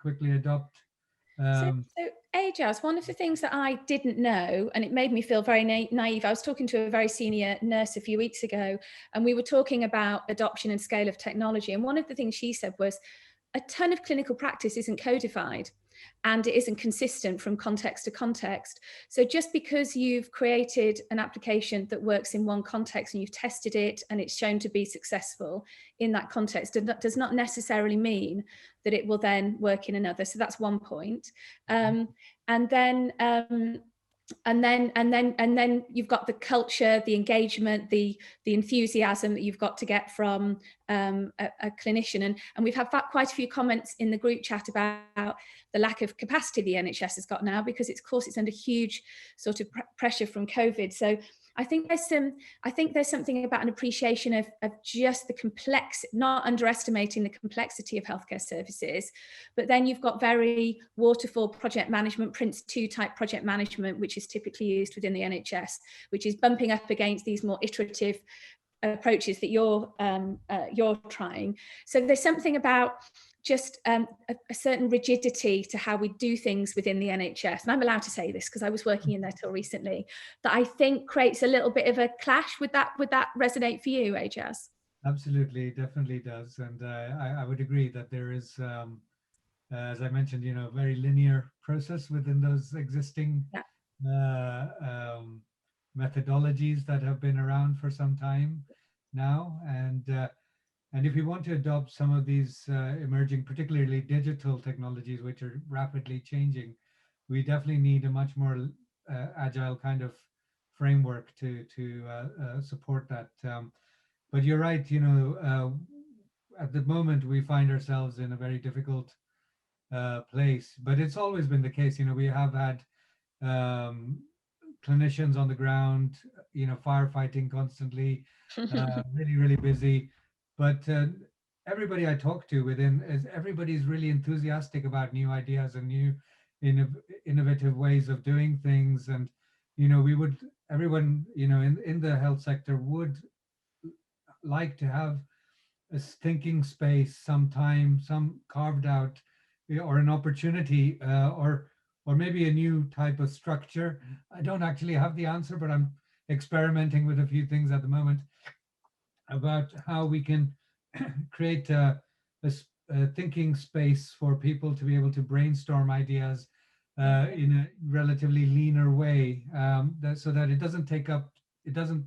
quickly adopt. So Ajaz, one of the things that I didn't know, and it made me feel very naive, I was talking to a very senior nurse a few weeks ago, and we were talking about adoption and scale of technology. And one of the things she said was, a ton of clinical practice isn't codified, and it isn't consistent from context to context. So just because you've created an application that works in one context and you've tested it and it's shown to be successful in that context, does not necessarily mean that it will then work in another. So that's one point. And then you've got the culture, the engagement, the enthusiasm that you've got to get from a clinician. And we've had quite a few comments in the group chat about the lack of capacity the NHS has got now, because of course it's under huge sort of pressure from COVID. So I think there's something about an appreciation of just the complex, not underestimating the complexity of healthcare services, but then you've got very waterfall project management, Prince 2 type project management, which is typically used within the NHS, which is bumping up against these more iterative approaches that you're trying. So there's something about just a certain rigidity to how we do things within the NHS. And I'm allowed to say this because I was working in there till recently, that I think creates a little bit of a clash. Would that resonate for you, Ajaz? Absolutely, definitely does. And I would agree that there is, as I mentioned, very linear process within those existing methodologies that have been around for some time now. And if we want to adopt some of these emerging, particularly digital technologies, which are rapidly changing, we definitely need a much more agile kind of framework to support that. But you're right, at the moment we find ourselves in a very difficult place, but it's always been the case. We have had clinicians on the ground, firefighting constantly, really, really busy. But everybody I talk to everybody's really enthusiastic about new ideas and new innovative ways of doing things. And, everyone, in the health sector would like to have a thinking space, some time, some carved out, or an opportunity, or maybe a new type of structure. I don't actually have the answer, but I'm experimenting with a few things at the moment about how we can create a thinking space for people to be able to brainstorm ideas in a relatively leaner way, so that it doesn't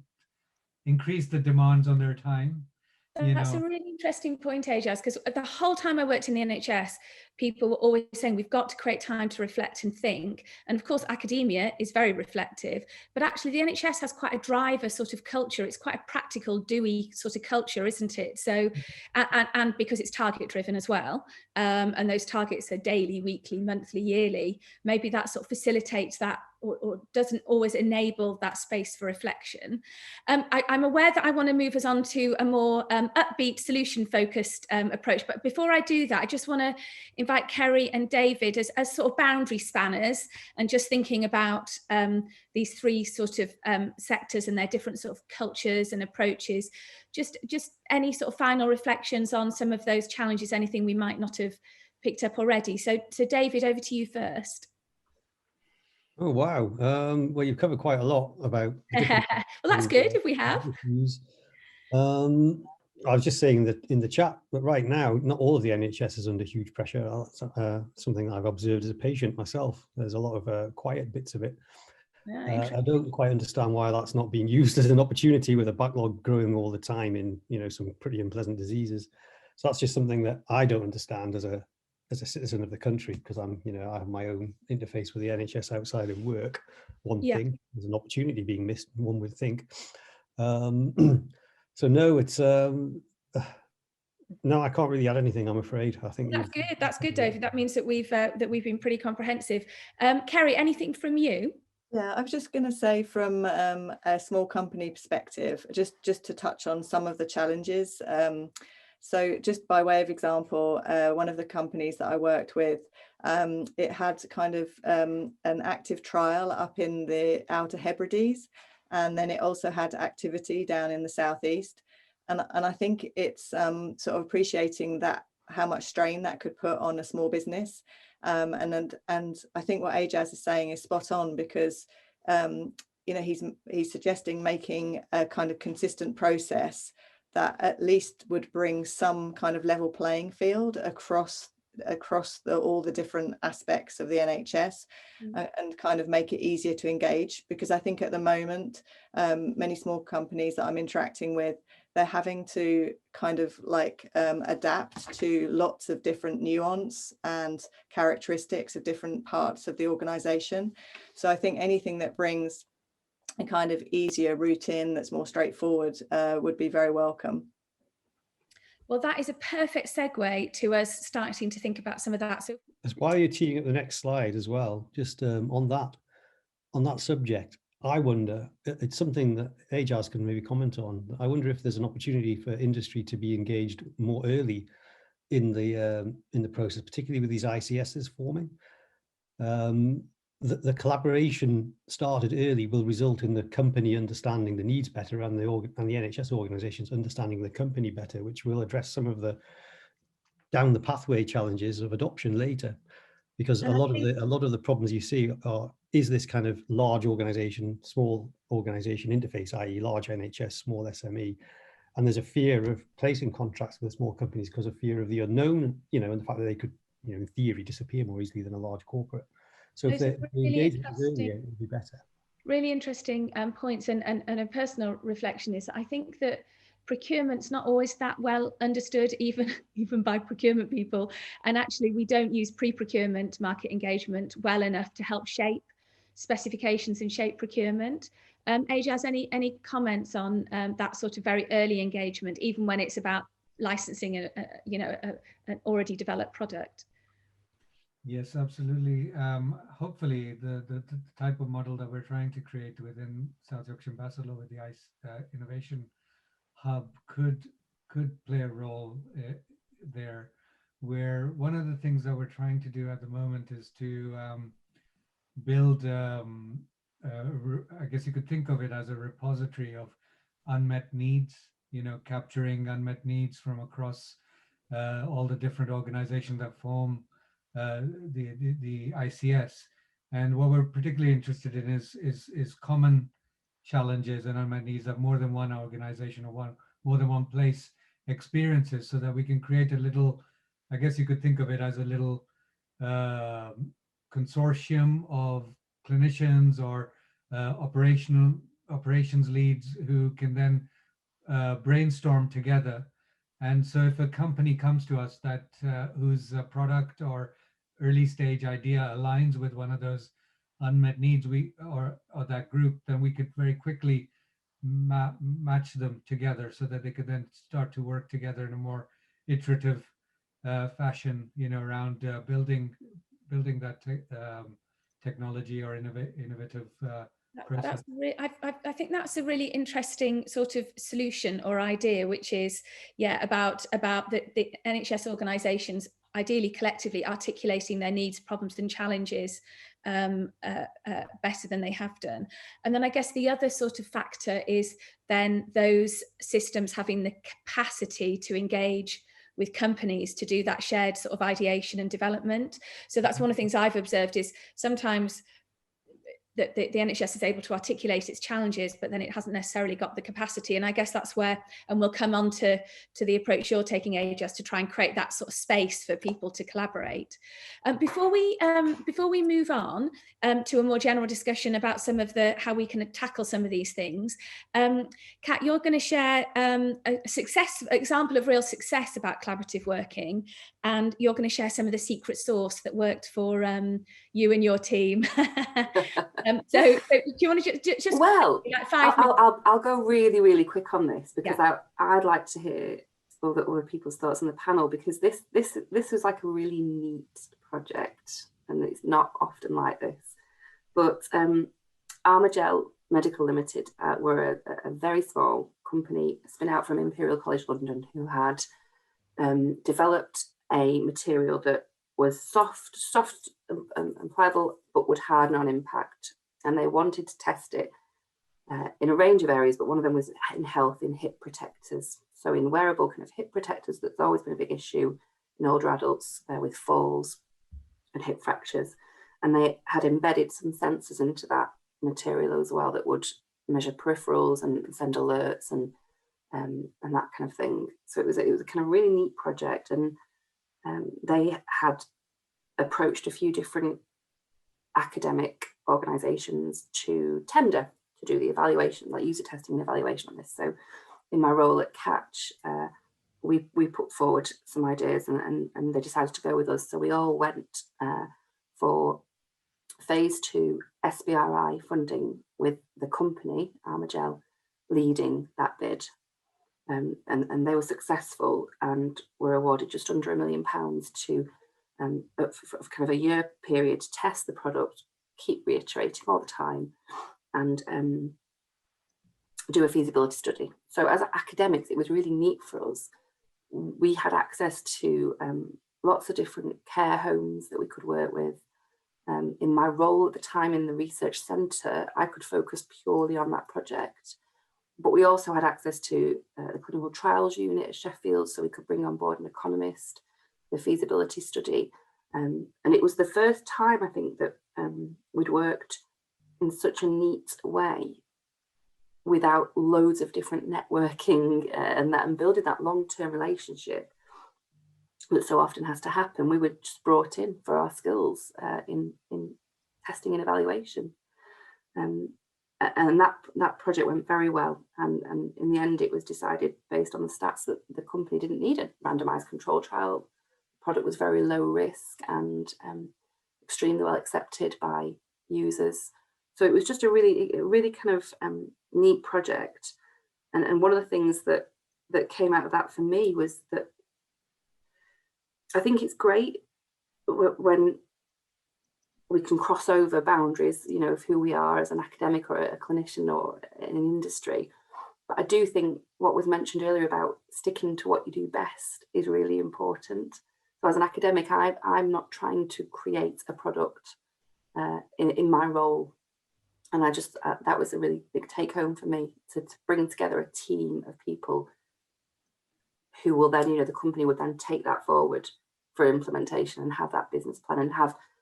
increase the demands on their time. That's a really interesting point, Ajaz, because the whole time I worked in the NHS, people were always saying we've got to create time to reflect and think. And of course, academia is very reflective, but actually the NHS has quite a driver sort of culture. It's quite a practical, doey sort of culture, isn't it? So, and because it's target driven as well, and those targets are daily, weekly, monthly, yearly, maybe that sort of facilitates that, or doesn't always enable that space for reflection. I'm aware that I want to move us on to a more upbeat, solution-focused approach. But before I do that, I just want to invite Kerry and David as sort of boundary spanners, and just thinking about these three sort of sectors and their different sort of cultures and approaches. Just any sort of final reflections on some of those challenges, anything we might not have picked up already. So David, over to you first. Oh, wow. Well, you've covered quite a lot about Well, that's good if we have. I was just saying that in the chat, but right now, not all of the NHS is under huge pressure. That's something I've observed as a patient myself. There's a lot of quiet bits of it. I don't quite understand why that's not being used as an opportunity, with a backlog growing all the time in, you know, some pretty unpleasant diseases. So that's just something that I don't understand as a citizen of the country, because I'm, you know, I have my own interface with the NHS outside of work. One thing, there's an opportunity being missed, one would think. So no, it's no, I can't really add anything, I'm afraid. I think that's good. That's good, David. That means that we've been pretty comprehensive. Kerry, anything from you? Yeah, I was just going to say, from a small company perspective, just to touch on some of the challenges. So just by way of example, one of the companies that I worked with, it had kind of an active trial up in the Outer Hebrides, and then it also had activity down in the southeast. And I think it's sort of appreciating that, how much strain that could put on a small business. And I think what Ajaz is saying is spot on, because you know, he's suggesting making a kind of consistent process that at least would bring some kind of level playing field across all the different aspects of the NHS, and kind of make it easier to engage. Because I think at the moment, many small companies that I'm interacting with, they're having to kind of like adapt to lots of different nuance and characteristics of different parts of the organization. So I think anything that brings a kind of easier route in, that's more straightforward, would be very welcome. Well, that is a perfect segue to us starting to think about some of that. So while you're teeing up the next slide as well, just on that subject, I wonder, it's something that Ajaz can maybe comment on. I wonder if there's an opportunity for industry to be engaged more early in the process, particularly with these ICSs forming. The collaboration started early will result in the company understanding the needs better, and the NHS organisations understanding the company better, which will address some of the down the pathway challenges of adoption later. Because a lot of the problems you see is this kind of large organisation, small organisation interface, i.e. large NHS, small SME. And there's a fear of placing contracts with small companies because of fear of the unknown, you know, and the fact that they could, you know, in theory, disappear more easily than a large corporate. So if the engagement is earlier, it would be better. Really interesting points, and a personal reflection is I think that procurement's not always that well understood, even by procurement people, and actually we don't use pre-procurement market engagement well enough to help shape specifications and shape procurement. Ajaz, any comments on that sort of very early engagement, even when it's about licensing an already developed product? Yes, absolutely. Hopefully the type of model that we're trying to create within South Yorkshire and Bassetlaw with the ICE Innovation Hub could play a role there, where one of the things that we're trying to do at the moment is to build, I guess you could think of it as a repository of unmet needs, you know, capturing unmet needs from across all the different organizations that form the ICS. And what we're particularly interested in is common challenges and unmet needs that more than one organization or more than one place experiences, so that we can create a little, I guess you could think of it as a little consortium of clinicians or operations leads who can then brainstorm together And so if a company comes to us that whose product or early stage idea aligns with one of those unmet needs, or that group, then we could very quickly match them together so that they could then start to work together in a more iterative fashion, around building that technology or innovative process. I think that's a really interesting sort of solution or idea, which is, about the NHS organisations ideally collectively articulating their needs, problems and challenges better than they have done. And then I guess the other sort of factor is then those systems having the capacity to engage with companies to do that shared sort of ideation and development. So that's one of the things I've observed is sometimes that the NHS is able to articulate its challenges, but then it hasn't necessarily got the capacity. And I guess that's where, and we'll come on to the approach you're taking, Ajas, to try and create that sort of space for people to collaborate. Before we move on to a more general discussion about some of how we can tackle some of these things, Kat, you're going to share a example of real success about collaborative working, and you're going to share some of the secret sauce that worked for you and your team. So do you want to just well, like 5 minutes? I'll go really, really quick on this, because I'd like to hear all the people's thoughts on the panel, because this was like a really neat project, and it's not often like this. But Armagel Medical Limited were a very small company, spin out from Imperial College London, who had developed a material that was soft and pliable, but would harden on impact. And they wanted to test it in a range of areas, but one of them was in health, in hip protectors. So in wearable kind of hip protectors, that's always been a big issue in older adults with falls and hip fractures. And they had embedded some sensors into that material as well that would measure peripherals and send alerts and that kind of thing. So it was a kind of really neat project, and they had approached a few different academic organisations to tender to do the evaluation, like user testing and evaluation on this. So in my role at Catch, we put forward some ideas, and they decided to go with us. So we all went for phase 2 SBRI funding, with the company Armagel leading that bid. And they were successful and were awarded just under £1 million to for kind of a year period to test the product, keep reiterating all the time, and do a feasibility study. So as academics, it was really neat for us. We had access to lots of different care homes that we could work with. In my role at the time in the research centre, I could focus purely on that project. But we also had access to the clinical trials unit at Sheffield, so we could bring on board an economist, the feasibility study. And it was the first time, I think, that we'd worked in such a neat way without loads of different networking and building that long-term relationship that so often has to happen. We were just brought in for our skills in testing and evaluation. And that project went very well, and in the end it was decided based on the stats that the company didn't need a randomized control trial. The product was very low risk and extremely well accepted by users. So it was just a really kind of neat project. And one of the things that came out of that for me was that I think it's great when we can cross over boundaries, of who we are as an academic or a clinician or in an industry. But I do think what was mentioned earlier about sticking to what you do best is really important. So as an academic, I'm not trying to create a product in my role. And I just, that was a really big take home for me, to bring together a team of people who will then, the company would then take that forward for implementation and have that business plan, and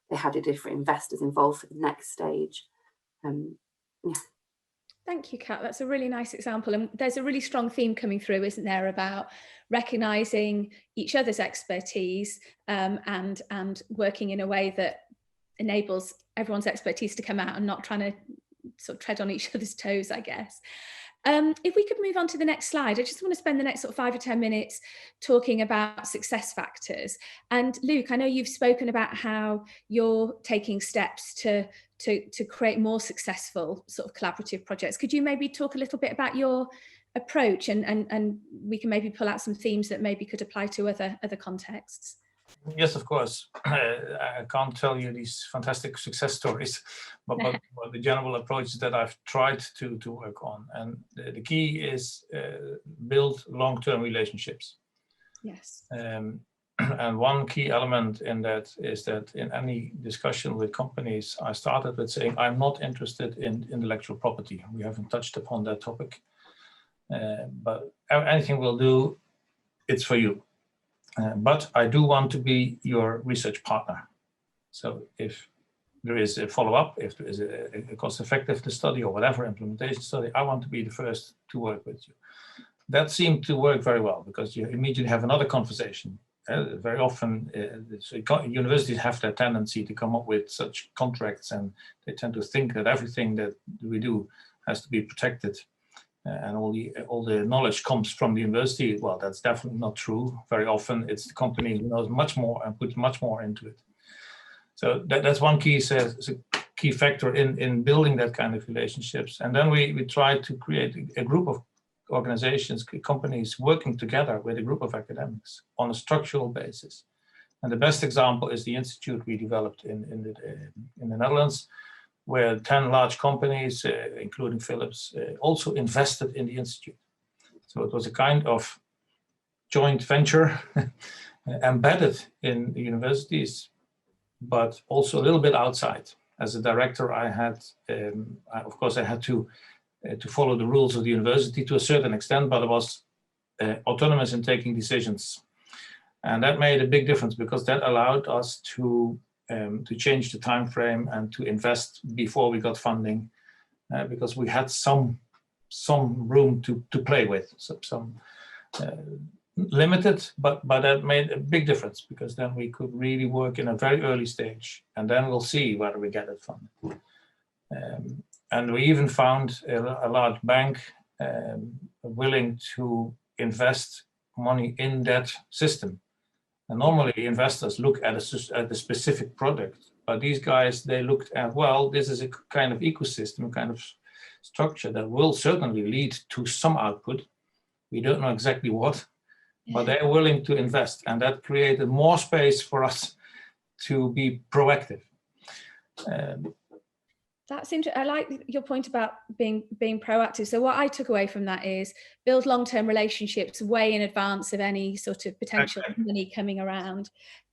they had different investors involved for the next stage. Yeah. Thank you, Kat. That's a really nice example. And there's a really strong theme coming through, isn't there, about recognising each other's expertise and working in a way that enables everyone's expertise to come out and not trying to sort of tread on each other's toes, I guess. If we could move on to the next slide, I just want to spend the next sort of 5 or 10 minutes talking about success factors. And Luke, I know you've spoken about how you're taking steps to create more successful sort of collaborative projects. Could you maybe talk a little bit about your approach, and we can maybe pull out some themes that maybe could apply to other contexts? Yes, of course. I can't tell you these fantastic success stories, but the general approach that I've tried to work on. And the key is build long-term relationships. Yes. And one key element in that is that in any discussion with companies, I started with saying, I'm not interested in intellectual property. We haven't touched upon that topic. But anything we'll do, it's for you. But I do want to be your research partner. So if there is a follow-up, if there is a cost-effectiveness study or whatever implementation study, I want to be the first to work with you. That seemed to work very well because you immediately have another conversation. Very often, universities have that tendency to come up with such contracts, and they tend to think that everything that we do has to be protected. And all the knowledge comes from the university. Well, that's definitely not true. Very often it's the company who knows much more and puts much more into it. So that's one key factor in building that kind of relationships. And then we try to create a group of organizations, companies working together with a group of academics on a structural basis. And the best example is the institute we developed in the Netherlands, where 10 large companies, including Philips, also invested in the institute. So it was a kind of joint venture embedded in the universities, but also a little bit outside. As a director, I had, of course, I had to follow the rules of the university to a certain extent, but I was autonomous in taking decisions. And that made a big difference because that allowed us to change the time frame and to invest before we got funding, because we had some room to play with, some limited, but that made a big difference because then we could really work in a very early stage, and then we'll see whether we get it funded. And we even found a large bank willing to invest money in that system. And normally investors look at a specific product, but these guys, they looked at, well, this is a kind of ecosystem, kind of structure that will certainly lead to some output. We don't know exactly what, but they're willing to invest. And that created more space for us to be proactive. That's interesting. I like your point about being proactive. So what I took away from that is build long-term relationships way in advance of any sort of potential money coming around.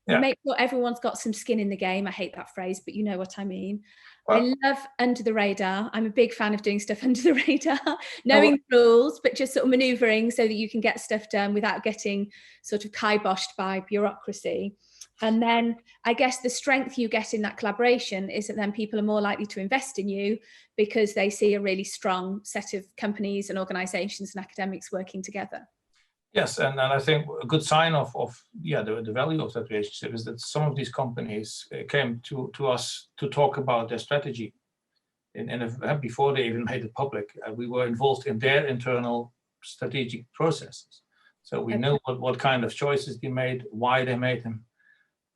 Yeah. Make sure everyone's got some skin in the game. I hate that phrase, but you know what I mean. Well, I love under the radar. I'm a big fan of doing stuff under the radar, knowing the rules, but just sort of maneuvering so that you can get stuff done without getting sort of kiboshed by bureaucracy. And then I guess the strength you get in that collaboration is that then people are more likely to invest in you because they see a really strong set of companies and organizations and academics working together. Yes, and I think a good sign of the value of that relationship is that some of these companies came to us to talk about their strategy. Before they even made it public, we were involved in their internal strategic processes. So we know what kind of choices they made, why they made them.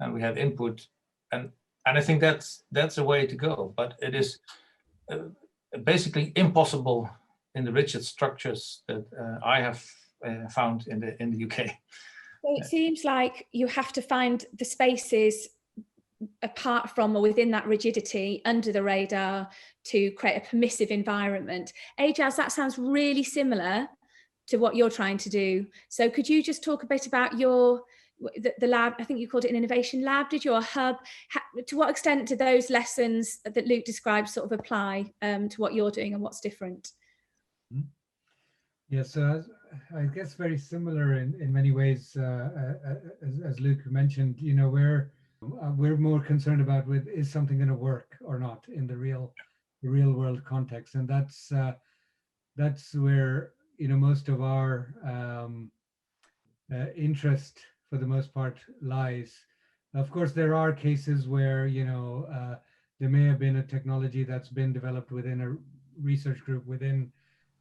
And we had input, and I think that's a way to go. But it is basically impossible in the rigid structures that I have found in the UK. So it seems like you have to find the spaces apart from or within that rigidity, under the radar, to create a permissive environment. Ajaz, that sounds really similar to what you're trying to do. So could you just talk a bit about the lab? I think you called it an innovation lab, did you, or hub? To what extent do those lessons that Luke described sort of apply to what you're doing and what's different? Yes, so I guess very similar in many ways, as Luke mentioned. You know, we're more concerned about is something going to work or not in the real world context, and that's where, you know, most of our interest for the most part lies. Of course, there are cases where, you know, there may have been a technology that's been developed within a research group within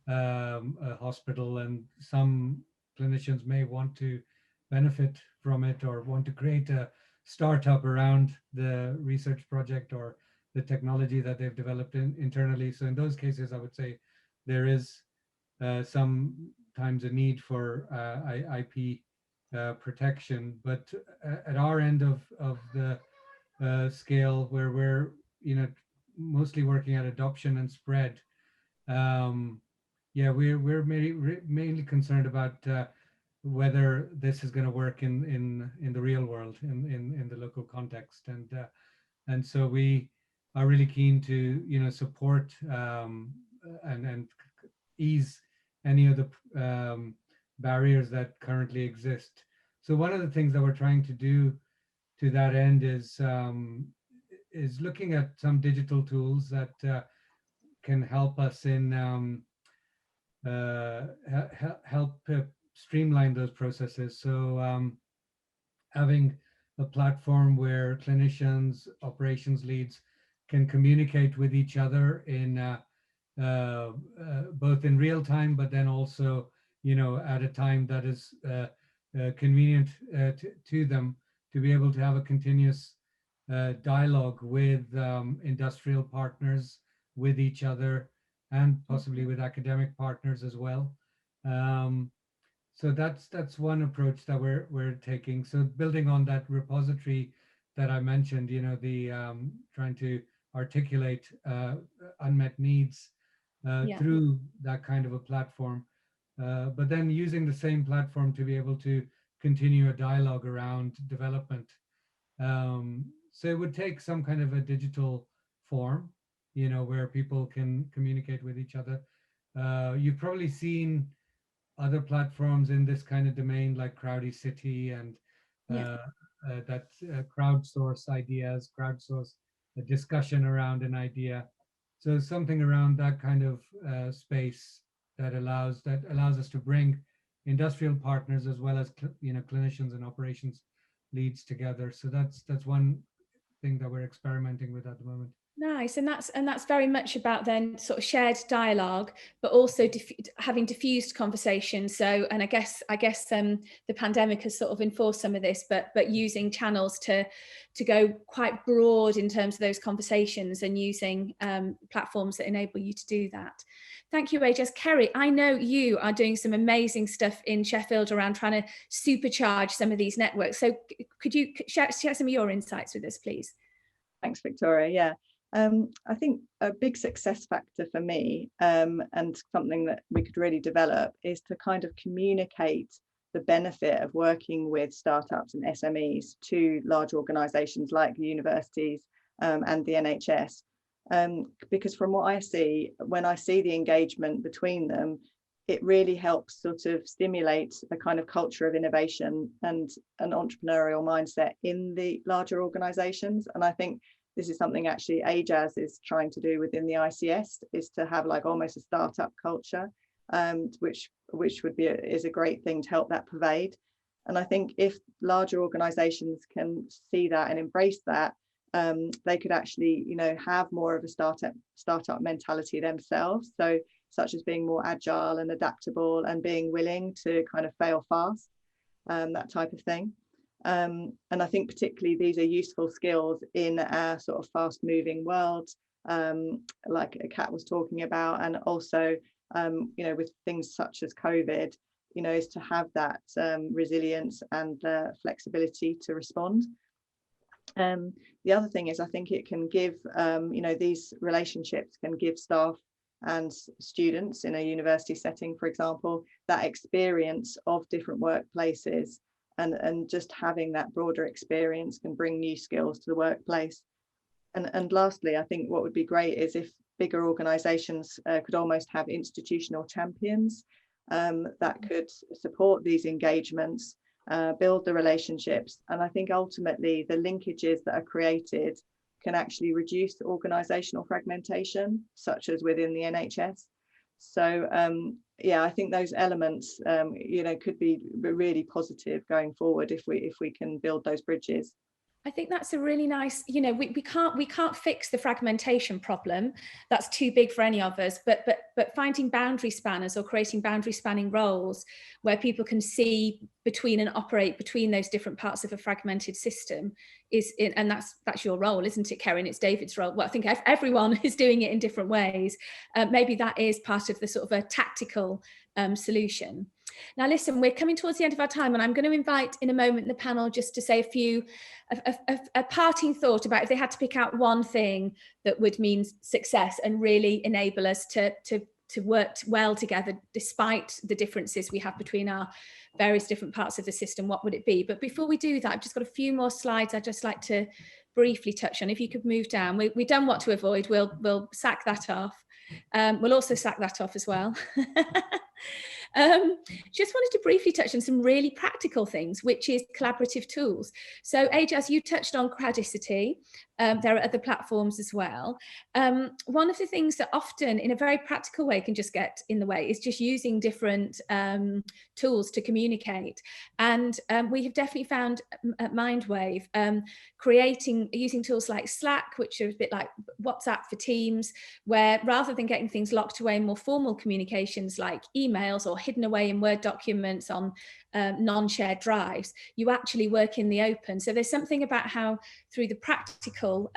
a hospital, and some clinicians may want to benefit from it or want to create a startup around the research project or the technology that they've developed internally. So in those cases, I would say there is sometimes a need for IP protection. But at our end of the scale, where we're mostly working at adoption and spread, yeah, we're mainly concerned about whether this is going to work in the real world, in the local context, and so we are really keen to support and ease any of the barriers that currently exist. So one of the things that we're trying to do to that end is looking at some digital tools that can help us in help streamline those processes. So having a platform where clinicians, operations leads can communicate with each other in both in real time, but then also, at a time that is convenient to them, to be able to have a continuous dialogue with industrial partners, with each other, and possibly with academic partners as well. So that's one approach that we're taking. So building on that repository that I mentioned, the trying to articulate unmet needs through that kind of a platform, but then using the same platform to be able to continue a dialogue around development. So it would take some kind of a digital form, where people can communicate with each other. You've probably seen other platforms in this kind of domain, like Crowdy City, and that crowdsource ideas, crowdsource a discussion around an idea. So something around that kind of space that allows us to bring industrial partners as well as clinicians and operations leads together. So that's one thing that we're experimenting with at the moment. Nice, and that's very much about then sort of shared dialogue, but also having diffused conversation. So, and I guess the pandemic has sort of enforced some of this, but using channels to go quite broad in terms of those conversations, and using platforms that enable you to do that. Thank you, Ajas. Kerry, I know you are doing some amazing stuff in Sheffield around trying to supercharge some of these networks. So could you share some of your insights with us, please? Thanks, Victoria. Yeah. I think a big success factor for me, and something that we could really develop, is to kind of communicate the benefit of working with startups and SMEs to large organisations like the universities and the NHS. Because from what I see, when I see the engagement between them, it really helps sort of stimulate a kind of culture of innovation and an entrepreneurial mindset in the larger organisations. And I think this is something actually Ajas is trying to do within the ICS, is to have like almost a startup culture, which is a great thing to help that pervade. And I think if larger organizations can see that and embrace that, they could actually, have more of a startup mentality themselves. So such as being more agile and adaptable and being willing to kind of fail fast, that type of thing. And I think particularly these are useful skills in our sort of fast moving world, like Kat was talking about, and also, with things such as COVID, is to have that resilience and flexibility to respond. The other thing is, I think it can give, these relationships can give staff and students in a university setting, for example, that experience of different workplaces. And just having that broader experience can bring new skills to the workplace. And lastly, I think what would be great is if bigger organisations could almost have institutional champions that could support these engagements, build the relationships. And I think ultimately the linkages that are created can actually reduce organisational fragmentation, such as within the NHS. So I think those elements could be really positive going forward if we can build those bridges. I think that's a really nice, you know, we can't fix the fragmentation problem. That's too big for any of us, but finding boundary spanners or creating boundary spanning roles where people can see between and operate between those different parts of a fragmented system and that's your role, isn't it, Karen? It's David's role. Well, I think everyone is doing it in different ways. Maybe that is part of the sort of a tactical solution. Now, listen, we're coming towards the end of our time, and I'm going to invite in a moment the panel just to say a parting thought about if they had to pick out one thing that would mean success and really enable us to work well together despite the differences we have between our various different parts of the system. What would it be? But before we do that, I've just got a few more slides I'd just like to briefly touch on. If you could move down, we've done what to avoid. We'll sack that off. We'll also sack that off as well. Just wanted to briefly touch on some really practical things, which is collaborative tools. So Ajaz, you touched on Cradicity. There are other platforms as well. One of the things that often in a very practical way can just get in the way is just using different tools to communicate. And we have definitely found at Mindwave using tools like Slack, which are a bit like WhatsApp for Teams, where rather than getting things locked away in more formal communications like emails or hidden away in Word documents on non-shared drives, you actually work in the open. So there's something about how through the practical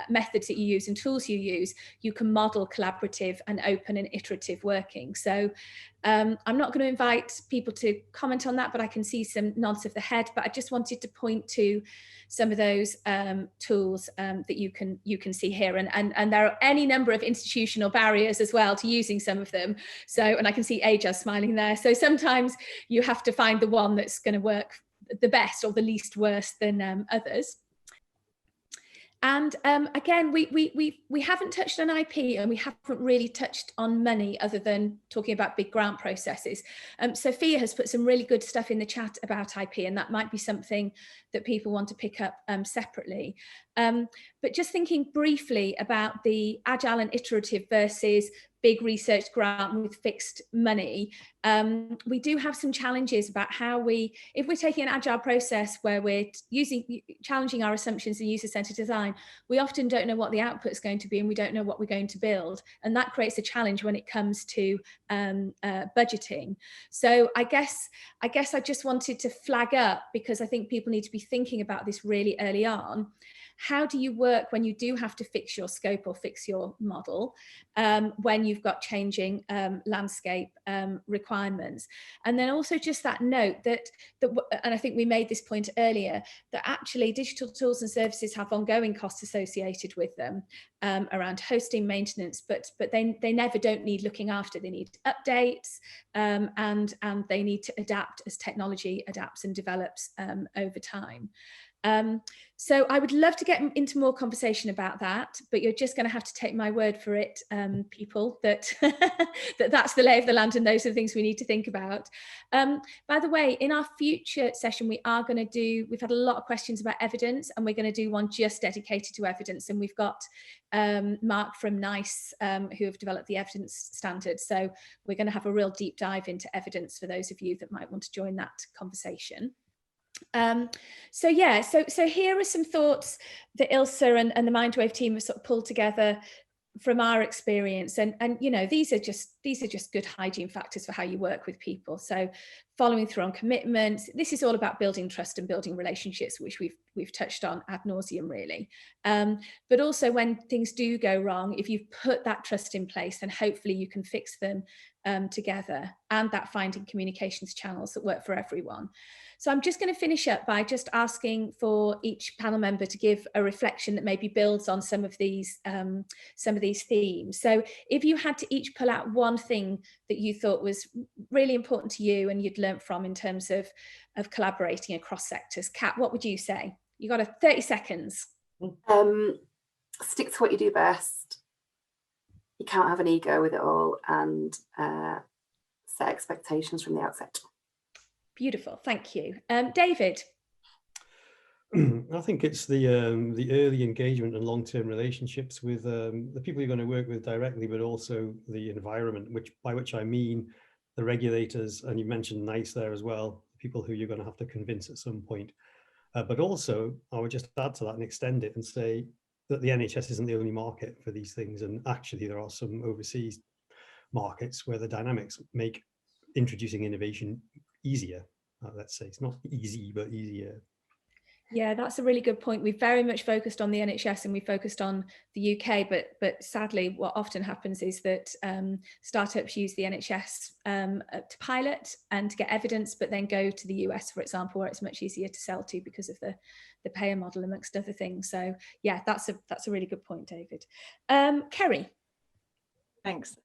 methods that you use and tools you use, you can model collaborative and open and iterative working. So I'm not going to invite people to comment on that, but I can see some nods of the head. But I just wanted to point to some of those tools that you can see here, and there are any number of institutional barriers as well to using some of them. So, and I can see Ajaz smiling there. So sometimes you have to find the one that's going to work the best or the least worse than others. And again, we haven't touched on IP, and we haven't really touched on money other than talking about big grant processes. Sophia has put some really good stuff in the chat about IP, and that might be something that people want to pick up separately. But just thinking briefly about the agile and iterative versus big research grant with fixed money, we do have some challenges about how if we're taking an agile process where we're challenging our assumptions in user-centered design, we often don't know what the output is going to be, and we don't know what we're going to build. And that creates a challenge when it comes to budgeting. So I guess I just wanted to flag up, because I think people need to be thinking about this really early on. How do you work when you do have to fix your scope or fix your model, when you've got changing landscape requirements? And then also just that note that, and I think we made this point earlier, that actually digital tools and services have ongoing costs associated with them around hosting, maintenance, but they never don't need looking after. They need updates, and they need to adapt as technology adapts and develops over time. So I would love to get into more conversation about that, but you're just going to have to take my word for it, people, that that's the lay of the land, and those are the things we need to think about. By the way, in our future session, we've had a lot of questions about evidence, and we're going to do one just dedicated to evidence. And we've got Mark from NICE, who have developed the evidence standard. So we're going to have a real deep dive into evidence for those of you that might want to join that conversation. So here are some thoughts that Ilse and the Mindwave team have sort of pulled together from our experience, and you know, these are just good hygiene factors for how you work with people. So following through on commitments, this is all about building trust and building relationships, which we've touched on ad nauseum really. But also when things do go wrong, if you've put that trust in place, then hopefully you can fix them together, and that finding communications channels that work for everyone. So I'm just going to finish up by just asking for each panel member to give a reflection that maybe builds on some of these themes. So if you had to each pull out one thing that you thought was really important to you and you'd learnt from in terms of collaborating across sectors, Kat, what would you say? You got 30 seconds. Stick to what you do best. You can't have an ego with it all, and set expectations from the outset. Beautiful, thank you. David? I think it's the early engagement and long-term relationships with the people you're going to work with directly, but also the environment, by which I mean the regulators, and you mentioned NICE there as well, people who you're going to have to convince at some point. But also, I would just add to that and extend it and say that the NHS isn't the only market for these things. And actually, there are some overseas markets where the dynamics make introducing innovation easier. Let's say it's not easy, but easier. Yeah, that's a really good point. We've very much focused on the NHS and we focused on the UK, but sadly, what often happens is that startups use the NHS to pilot and to get evidence, but then go to the US, for example, where it's much easier to sell to because of the payer model, amongst other things. So yeah, that's a really good point, David. Kerry. Thanks.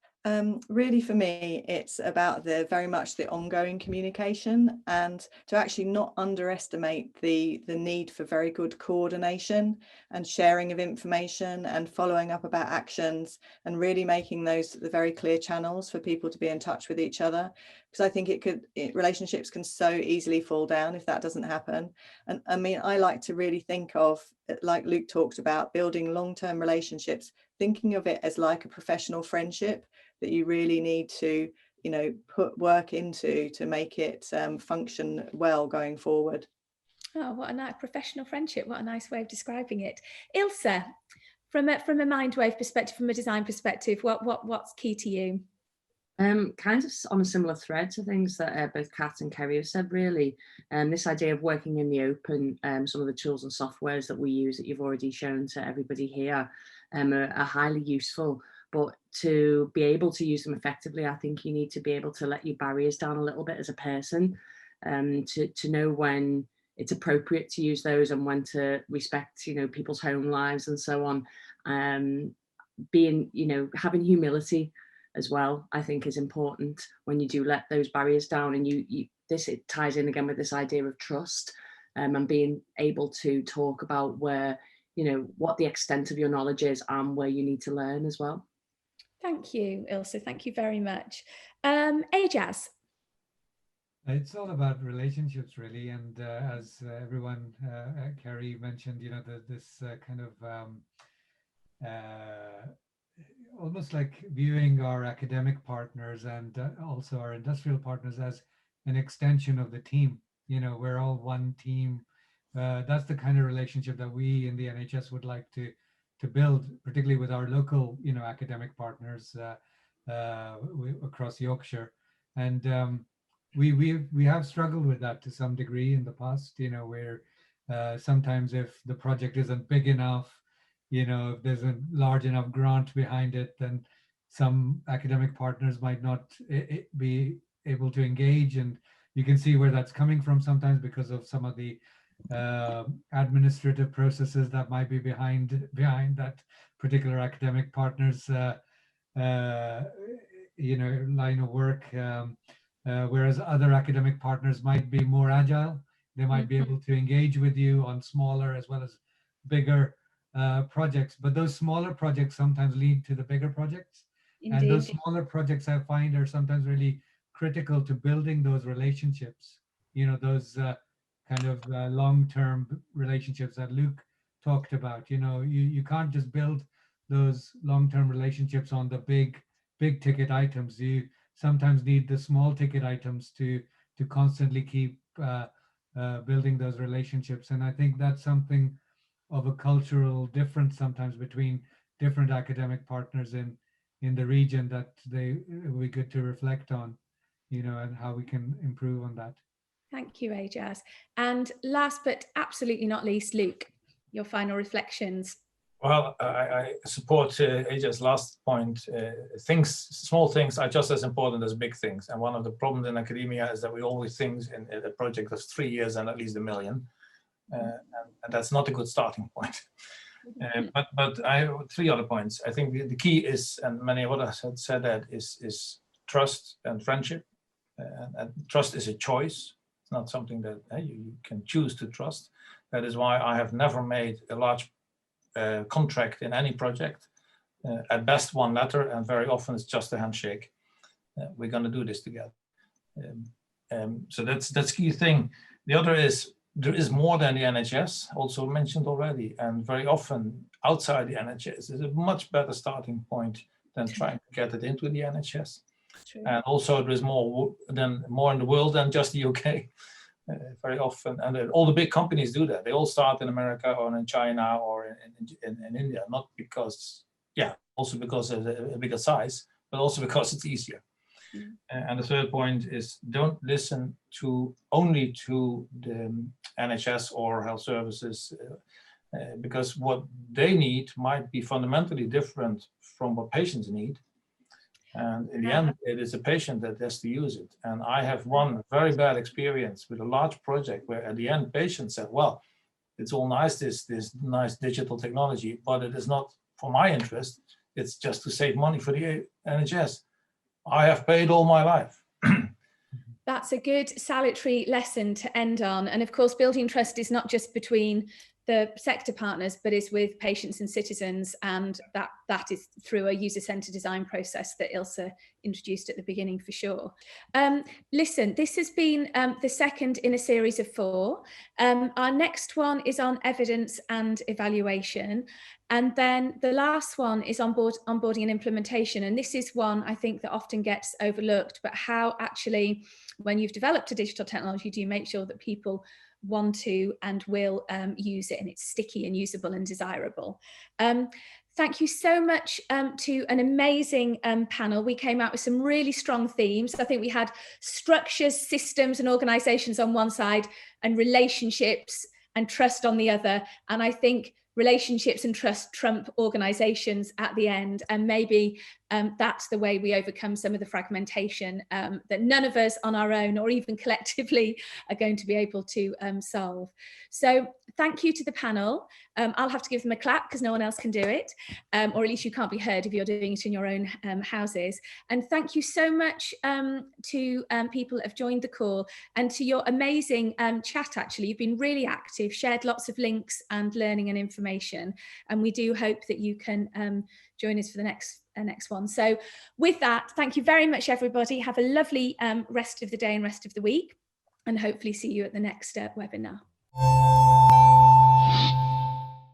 Really, for me, it's about very much the ongoing communication, and to actually not underestimate the need for very good coordination and sharing of information and following up about actions, and really making those the very clear channels for people to be in touch with each other. Because I think relationships can so easily fall down if that doesn't happen. And I mean, I like to really think of, like Luke talked about, building long-term relationships, thinking of it as like a professional friendship that you really need to, you know, put work into to make it function well going forward. Oh, what a nice professional friendship. What a nice way of describing it. Ilse, from a Mindwave perspective, from a design perspective, what's key to you? Kind of on a similar thread to things that both Kat and Kerry have said, really. This idea of working in the open, some of the tools and softwares that we use that you've already shown to everybody here are highly useful. But to be able to use them effectively, I think you need to be able to let your barriers down a little bit as a person, to know when it's appropriate to use those and when to respect, you know, people's home lives and so on. Being, you know, having humility as well, I think is important when you do let those barriers down. And it ties in again with this idea of trust, and being able to talk about where, you know, what the extent of your knowledge is and where you need to learn as well. Thank you, Ilse. Thank you very much. Ajaz. It's all about relationships, really, and as everyone, Kerry mentioned, you know, this kind of almost like viewing our academic partners and also our industrial partners as an extension of the team. You know, we're all one team. That's the kind of relationship that we in the NHS would like to build, particularly with our local, you know, academic partners across Yorkshire. And we have struggled with that to some degree in the past, you know, where sometimes if the project isn't big enough, you know, if there's a large enough grant behind it, then some academic partners might not be able to engage. And you can see where that's coming from sometimes because of some of the administrative processes that might be behind that particular academic partner's you know, line of work, whereas other academic partners might be more agile. They might be able to engage with you on smaller as well as bigger projects, but those smaller projects sometimes lead to the bigger projects. Indeed. And those smaller projects, I find, are sometimes really critical to building those relationships, you know, those kind of long-term relationships that Luke talked about. You know, you can't just build those long-term relationships on the big ticket items. You sometimes need the small ticket items to constantly keep building those relationships. And I think that's something of a cultural difference sometimes between different academic partners in the region that would be good to reflect on, you know, and how we can improve on that. Thank you, Ajaz. And last but absolutely not least, Luke, your final reflections. Well, I support Ajaz's last point. Small things are just as important as big things. And one of the problems in academia is that we always think in a project of 3 years and at least $1 million. And that's not a good starting point. But I have 3 other points. I think the key is, and many of others had said that, is trust and friendship. And trust is a choice. It's not something that you can choose to trust. That is why I have never made a large contract in any project. At best 1 letter, and very often it's just a handshake. We're going to do this together. So that's key thing. The other is, there is more than the NHS, also mentioned already, and very often outside the NHS is a much better starting point than trying to get it into the NHS. True. And also there is more in the world than just the UK. very often, and all the big companies do that. They all start in America or in China or in India, not because, also because of a bigger size, but also because it's easier. And the third point is, don't listen only to the NHS or health services, because what they need might be fundamentally different from what patients need. And in the end, it is a patient that has to use it. And I have one very bad experience with a large project where at the end patients said, well, it's all nice, this nice digital technology, but it is not for my interest. It's just to save money for the NHS. I have paid all my life. That's a good salutary lesson to end on. And of course, building trust is not just between the sector partners, but is with patients and citizens, and that is through a user-centered design process that Ilse introduced at the beginning, for sure. Listen, this has been the second in a series of 4. Our next one is on evidence and evaluation, and then the last one is onboarding and implementation. And this is one I think that often gets overlooked, but how actually, when you've developed a digital technology, do you make sure that people want to and will use it, and it's sticky and usable and desirable. Thank you so much to an amazing panel. We came out with some really strong themes. I think we had structures, systems and organizations on one side, and relationships and trust on the other. And I think relationships and trust trump organizations at the end, and maybe that's the way we overcome some of the fragmentation that none of us on our own or even collectively are going to be able to solve. So thank you to the panel. I'll have to give them a clap because no one else can do it, or at least you can't be heard if you're doing it in your own houses. And thank you so much to people that have joined the call, and to your amazing chat. Actually, you've been really active, shared lots of links and learning and information, and we do hope that you can join us for the next one. So with that, thank you very much, everybody. Have a lovely rest of the day and rest of the week, and hopefully see you at the next webinar.